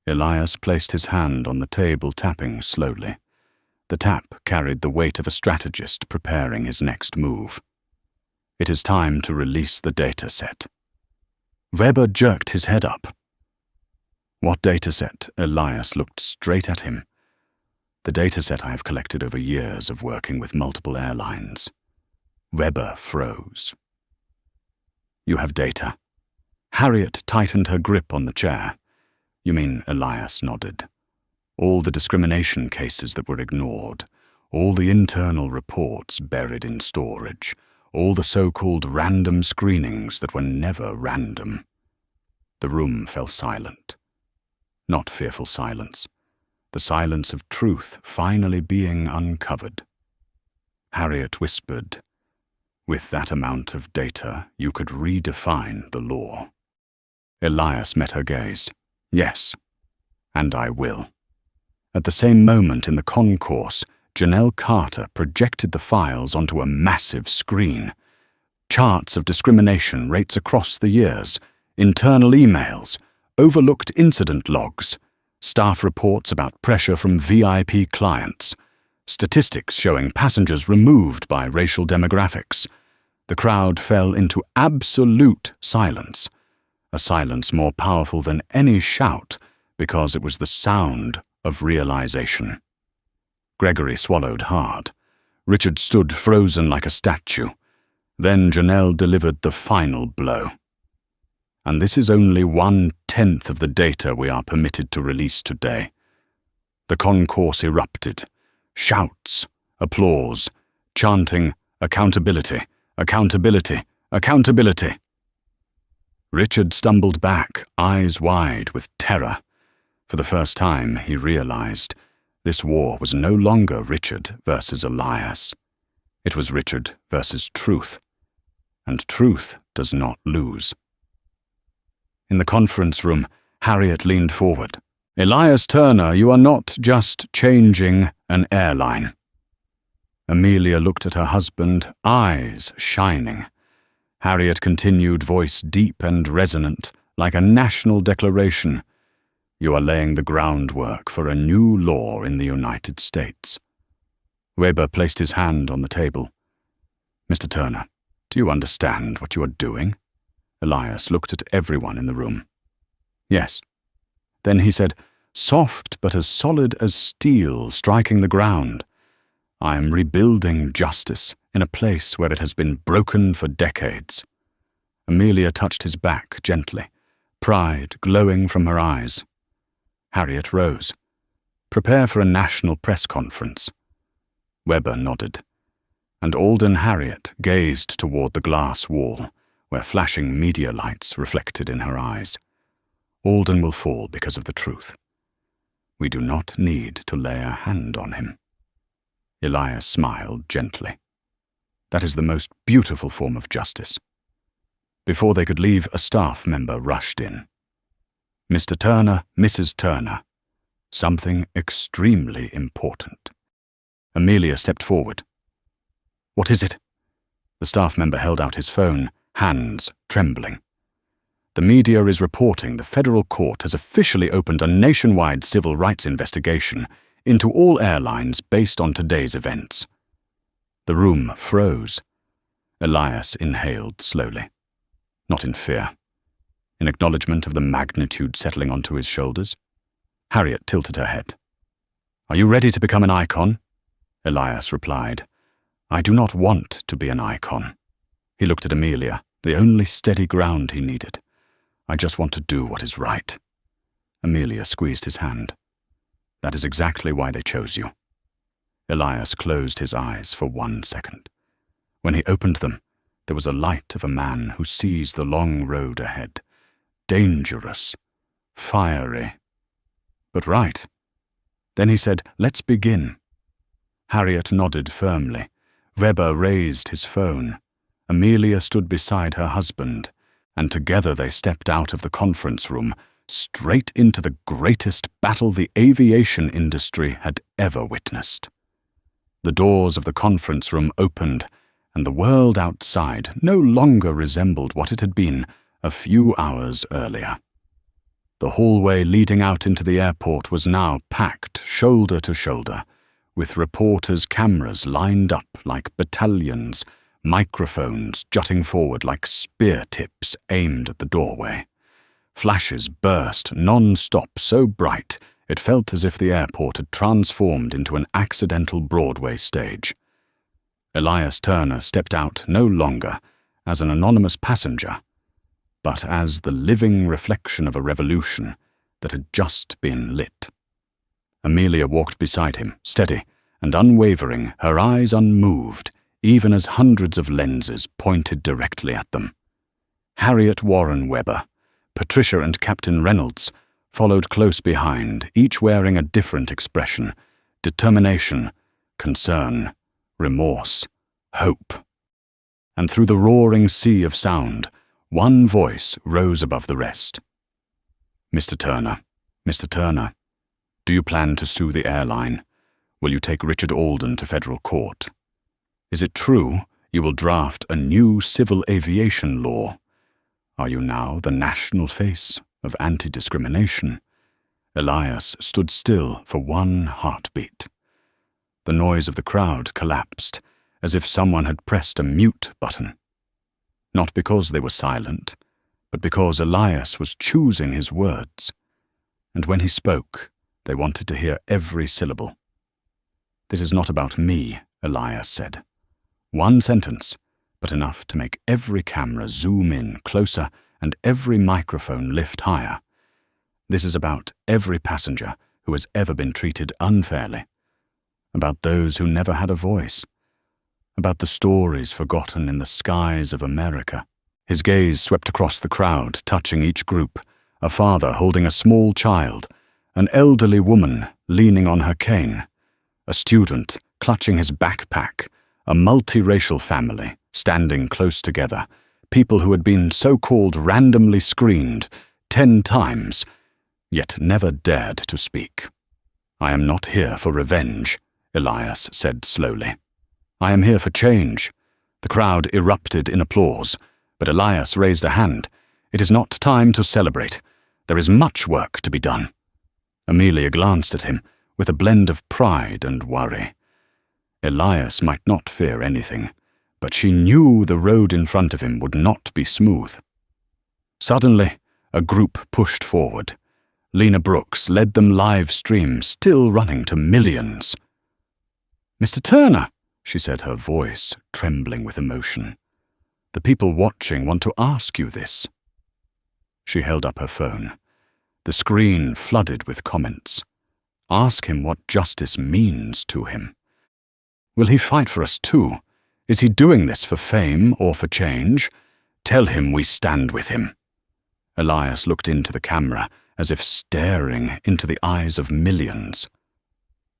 Elias placed his hand on the table, tapping slowly. The tap carried the weight of a strategist preparing his next move. "It is time to release the data set." Weber jerked his head up. "What data set?" Elias looked straight at him. "The data set I have collected over years of working with multiple airlines." Weber froze. "You have data?" Harriet tightened her grip on the chair. "You mean," Elias nodded, "all the discrimination cases that were ignored, all the internal reports buried in storage, all the so-called random screenings that were never random." The room fell silent. Not fearful silence. The silence of truth finally being uncovered. Harriet whispered, "With that amount of data, you could redefine the law." Elias met her gaze. "Yes, and I will." At the same moment in the concourse, Janelle Carter projected the files onto a massive screen. Charts of discrimination rates across the years, internal emails, overlooked incident logs, staff reports about pressure from VIP clients, statistics showing passengers removed by racial demographics. The crowd fell into absolute silence, a silence more powerful than any shout because it was the sound of realization. Gregory swallowed hard. Richard stood frozen like a statue. Then Janelle delivered the final blow. "And this is only 1/10 of the data we are permitted to release today." The concourse erupted. Shouts, applause, chanting, "Accountability, accountability, accountability." Richard stumbled back, eyes wide with terror. For the first time, he realized this war was no longer Richard versus Elias. It was Richard versus truth. And truth does not lose. In the conference room, Harriet leaned forward. "Elias Turner, you are not just changing an airline." Amelia looked at her husband, eyes shining. Harriet continued, voice deep and resonant, like a national declaration. "You are laying the groundwork for a new law in the United States." Weber placed his hand on the table. "Mr. Turner, do you understand what you are doing?" Elias looked at everyone in the room. "Yes." Then he said, "Soft but as solid as steel striking the ground. I am rebuilding justice in a place where it has been broken for decades." Amelia touched his back gently, pride glowing from her eyes. Harriet rose. "Prepare for a national press conference." Weber nodded, and Alden Harriet gazed toward the glass wall, where flashing media lights reflected in her eyes. Alden will fall because of the truth. We do not need to lay a hand on him. Elias smiled gently. That is the most beautiful form of justice. Before they could leave, a staff member rushed in. "Mr. Turner, Mrs. Turner, something extremely important." Amelia stepped forward. "What is it?" The staff member held out his phone, hands trembling. "The media is reporting the federal court has officially opened a nationwide civil rights investigation into all airlines based on today's events." The room froze. Elias inhaled slowly, not in fear, in acknowledgement of the magnitude settling onto his shoulders. Harriet tilted her head. "Are you ready to become an icon?" Elias replied, "I do not want to be an icon." He looked at Amelia, The only steady ground he needed. I just want to do what is right. Amelia squeezed his hand. That is exactly why they chose you. Elias closed his eyes for 1 second. When he opened them, there was a light of a man who sees the long road ahead. Dangerous. Fiery. But right. Then he said, "Let's begin." Harriet nodded firmly. Weber raised his phone. Amelia stood beside her husband, and together they stepped out of the conference room, straight into the greatest battle the aviation industry had ever witnessed. The doors of the conference room opened, and the world outside no longer resembled what it had been a few hours earlier. The hallway leading out into the airport was now packed shoulder to shoulder, with reporters' cameras lined up like battalions, microphones jutting forward like spear tips aimed at the doorway. Flashes burst non-stop so bright it felt as if the airport had transformed into an accidental Broadway stage. Elias Turner stepped out no longer as an anonymous passenger, but as the living reflection of a revolution that had just been lit. Amelia walked beside him, steady and unwavering, her eyes unmoved, even as hundreds of lenses pointed directly at them. Harriet Warren Weber, Patricia and Captain Reynolds followed close behind, each wearing a different expression: determination, concern, remorse, hope. And through the roaring sea of sound, one voice rose above the rest. Mr. Turner, do you plan to sue the airline? Will you take Richard Alden to federal court? Is it true you will draft a new civil aviation law? Are you now the national face of anti-discrimination? Elias stood still for one heartbeat. The noise of the crowd collapsed, as if someone had pressed a mute button. Not because they were silent, but because Elias was choosing his words. And when he spoke, they wanted to hear every syllable. "This is not about me," Elias said. One sentence, but enough to make every camera zoom in closer and every microphone lift higher. This is about every passenger who has ever been treated unfairly. About those who never had a voice. About the stories forgotten in the skies of America. His gaze swept across the crowd, touching each group: a father holding a small child, an elderly woman leaning on her cane, a student clutching his backpack, a multiracial family standing close together, people who had been so-called randomly screened 10 times, yet never dared to speak. "I am not here for revenge," Elias said slowly. "I am here for change." The crowd erupted in applause, but Elias raised a hand. "It is not time to celebrate. There is much work to be done." Amelia glanced at him with a blend of pride and worry. Elias might not fear anything, but she knew the road in front of him would not be smooth. Suddenly, a group pushed forward. Lena Brooks led them live stream, still running to millions. "Mr. Turner," she said, her voice trembling with emotion. "The people watching want to ask you this." She held up her phone. The screen flooded with comments. Ask him what justice means to him. Will he fight for us too? Is he doing this for fame or for change? Tell him we stand with him. Elias looked into the camera as if staring into the eyes of millions.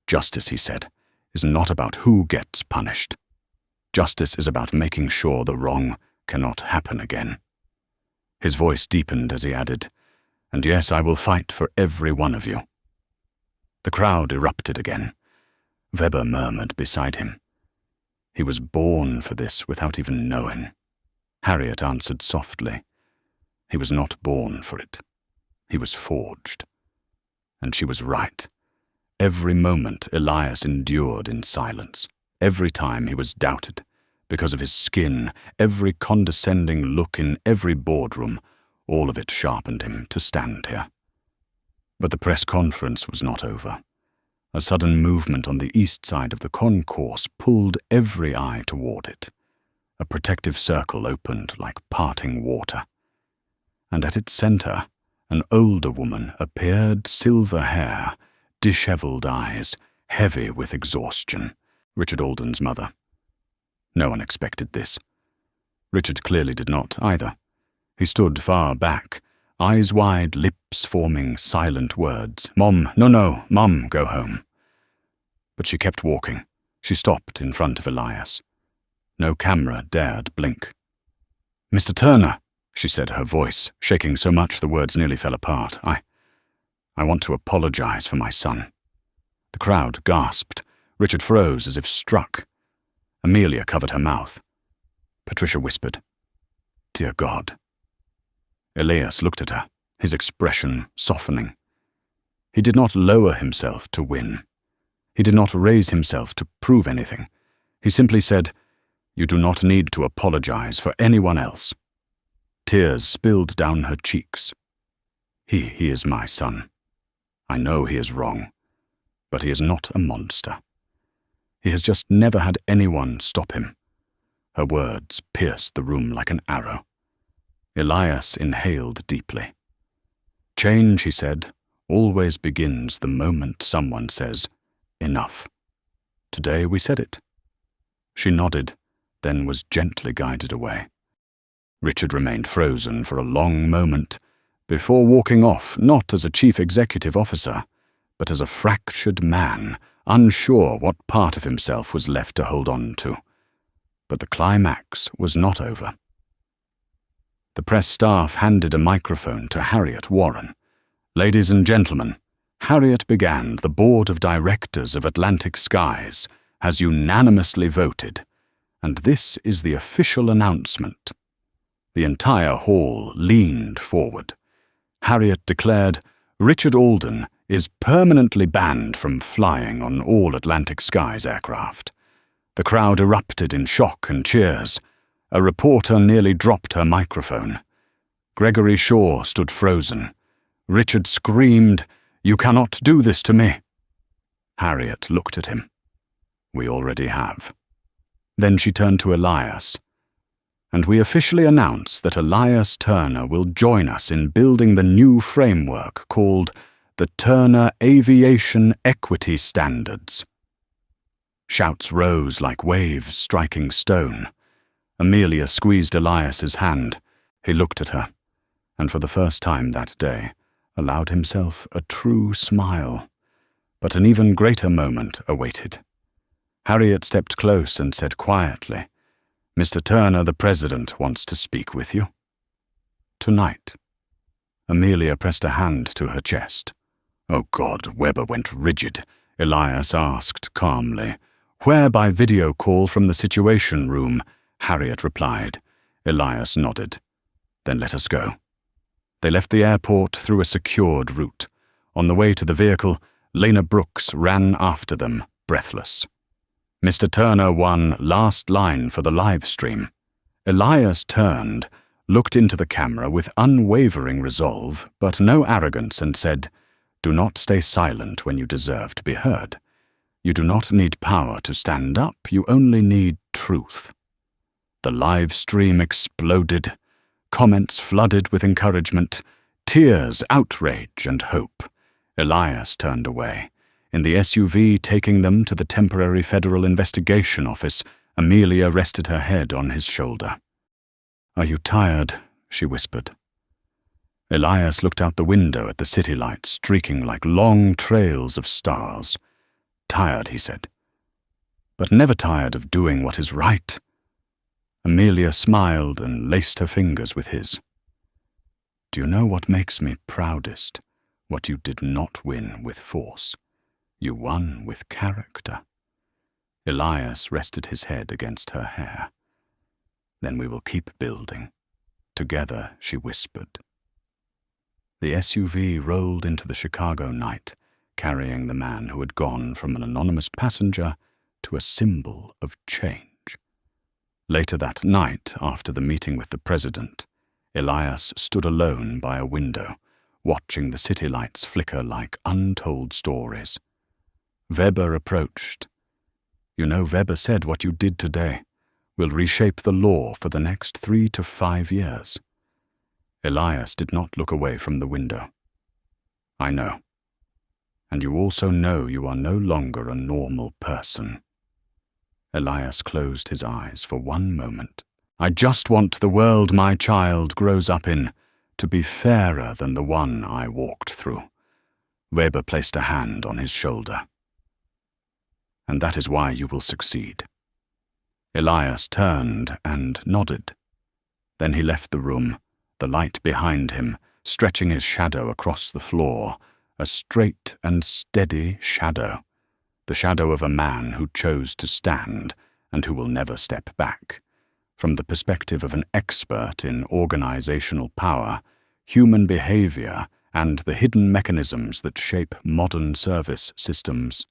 Justice, he said, is not about who gets punished. Justice is about making sure the wrong cannot happen again. His voice deepened as he added, "And yes, I will fight for every one of you." The crowd erupted again. Weber murmured beside him. He was born for this without even knowing. Harriet answered softly. He was not born for it. He was forged. And she was right. Every moment Elias endured in silence. Every time he was doubted, because of his skin, every condescending look in every boardroom, all of it sharpened him to stand here. But the press conference was not over. A sudden movement on the east side of the concourse pulled every eye toward it. A protective circle opened like parting water. And at its center, an older woman appeared, silver hair, dishevelled eyes, heavy with exhaustion. Richard Alden's mother. No one expected this. Richard clearly did not either. He stood far back, eyes wide, lips forming silent words. "Mom, no, Mom, go home." But she kept walking. She stopped in front of Elias. No camera dared blink. "Mr. Turner," she said, her voice shaking so much the words nearly fell apart. I want to apologize for my son." The crowd gasped. Richard froze as if struck. Amelia covered her mouth. Patricia whispered, "Dear God." Elias looked at her, his expression softening. He did not lower himself to win. He did not raise himself to prove anything. He simply said, "You do not need to apologize for anyone else." Tears spilled down her cheeks. He is my son. I know he is wrong, but he is not a monster. He has just never had anyone stop him. Her words pierced the room like an arrow. Elias inhaled deeply. "Change," he said, "always begins the moment someone says, 'Enough.' Today we said it." She nodded, then was gently guided away. Richard remained frozen for a long moment, before walking off not as a chief executive officer, but as a fractured man, unsure what part of himself was left to hold on to. But the climax was not over. The press staff handed a microphone to Harriet Warren. "Ladies and gentlemen, Harriet began, the board of directors of Atlantic Skies has unanimously voted, and this is the official announcement." The entire hall leaned forward. Harriet declared, "Richard Alden is permanently banned from flying on all Atlantic Skies aircraft." The crowd erupted in shock and cheers. A reporter nearly dropped her microphone. Gregory Shaw stood frozen. Richard screamed, "You cannot do this to me." Harriet looked at him. "We already have." Then she turned to Elias. "And we officially announce that Elias Turner will join us in building the new framework called the Turner Aviation Equity Standards." Shouts rose like waves striking stone. Amelia squeezed Elias's hand. He looked at her, and for the first time that day, allowed himself a true smile. But an even greater moment awaited. Harriet stepped close and said quietly, "Mr. Turner, the president, wants to speak with you." "Tonight." Amelia pressed a hand to her chest. "Oh God," Weber went rigid. Elias asked calmly. "Where by video call from the Situation Room?" Harriet replied. Elias nodded. "Then let us go." They left the airport through a secured route. On the way to the vehicle, Lena Brooks ran after them, breathless. Mr. Turner won last line for the live stream. Elias turned, looked into the camera with unwavering resolve, but no arrogance, and said, "Do not stay silent when you deserve to be heard. You do not need power to stand up, you only need truth." The live stream exploded. Comments flooded with encouragement, tears, outrage, and hope. Elias turned away. In the SUV taking them to the temporary Federal Investigation Office, Amelia rested her head on his shoulder. "Are you tired?" she whispered. Elias looked out the window at the city lights streaking like long trails of stars. "Tired," he said, "but never tired of doing what is right." Amelia smiled and laced her fingers with his. "Do you know what makes me proudest? What you did not win with force. You won with character." Elias rested his head against her hair. "Then we will keep building. Together," she whispered. The SUV rolled into the Chicago night, carrying the man who had gone from an anonymous passenger to a symbol of change. Later that night, after the meeting with the president, Elias stood alone by a window, watching the city lights flicker like untold stories. Weber approached. "You know, Weber said what you did today will reshape the law for the next 3 to 5 years. Elias did not look away from the window. I know. And you also know you are no longer a normal person. Elias closed his eyes for one moment. I just want the world my child grows up in to be fairer than the one I walked through. Weber placed a hand on his shoulder. And that is why you will succeed. Elias turned and nodded. Then he left the room, the light behind him, stretching his shadow across the floor, a straight and steady shadow, the shadow of a man who chose to stand and who will never step back. From the perspective of an expert in organizational power, human behavior, and the hidden mechanisms that shape modern service systems,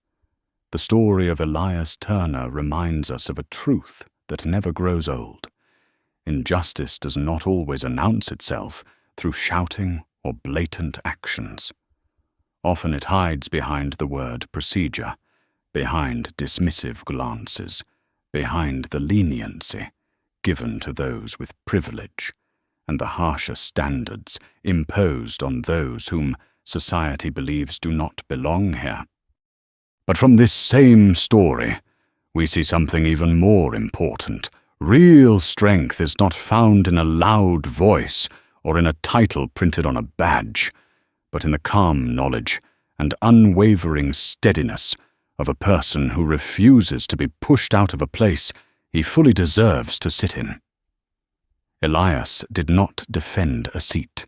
the story of Elias Turner reminds us of a truth that never grows old. Injustice does not always announce itself through shouting or blatant actions. Often it hides behind the word procedure, behind dismissive glances, behind the leniency given to those with privilege, and the harsher standards imposed on those whom society believes do not belong here. But from this same story, we see something even more important. Real strength is not found in a loud voice or in a title printed on a badge, but in the calm knowledge and unwavering steadiness of a person who refuses to be pushed out of a place he fully deserves to sit in. Elias did not defend a seat.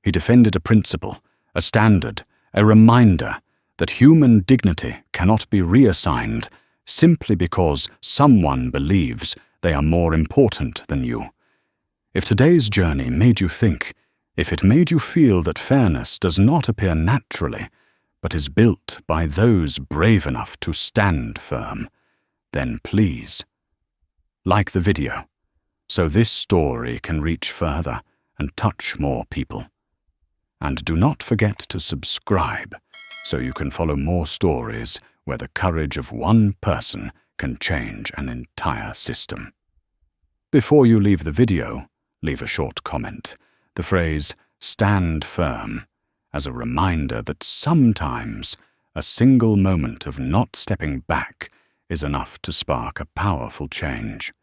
He defended a principle, a standard, a reminder that human dignity cannot be reassigned simply because someone believes they are more important than you. If today's journey made you think, if it made you feel that fairness does not appear naturally, but is built by those brave enough to stand firm, then please, like the video, so this story can reach further and touch more people. And do not forget to subscribe so you can follow more stories where the courage of one person can change an entire system. Before you leave the video, leave a short comment. The phrase, "stand firm," as a reminder that sometimes a single moment of not stepping back is enough to spark a powerful change.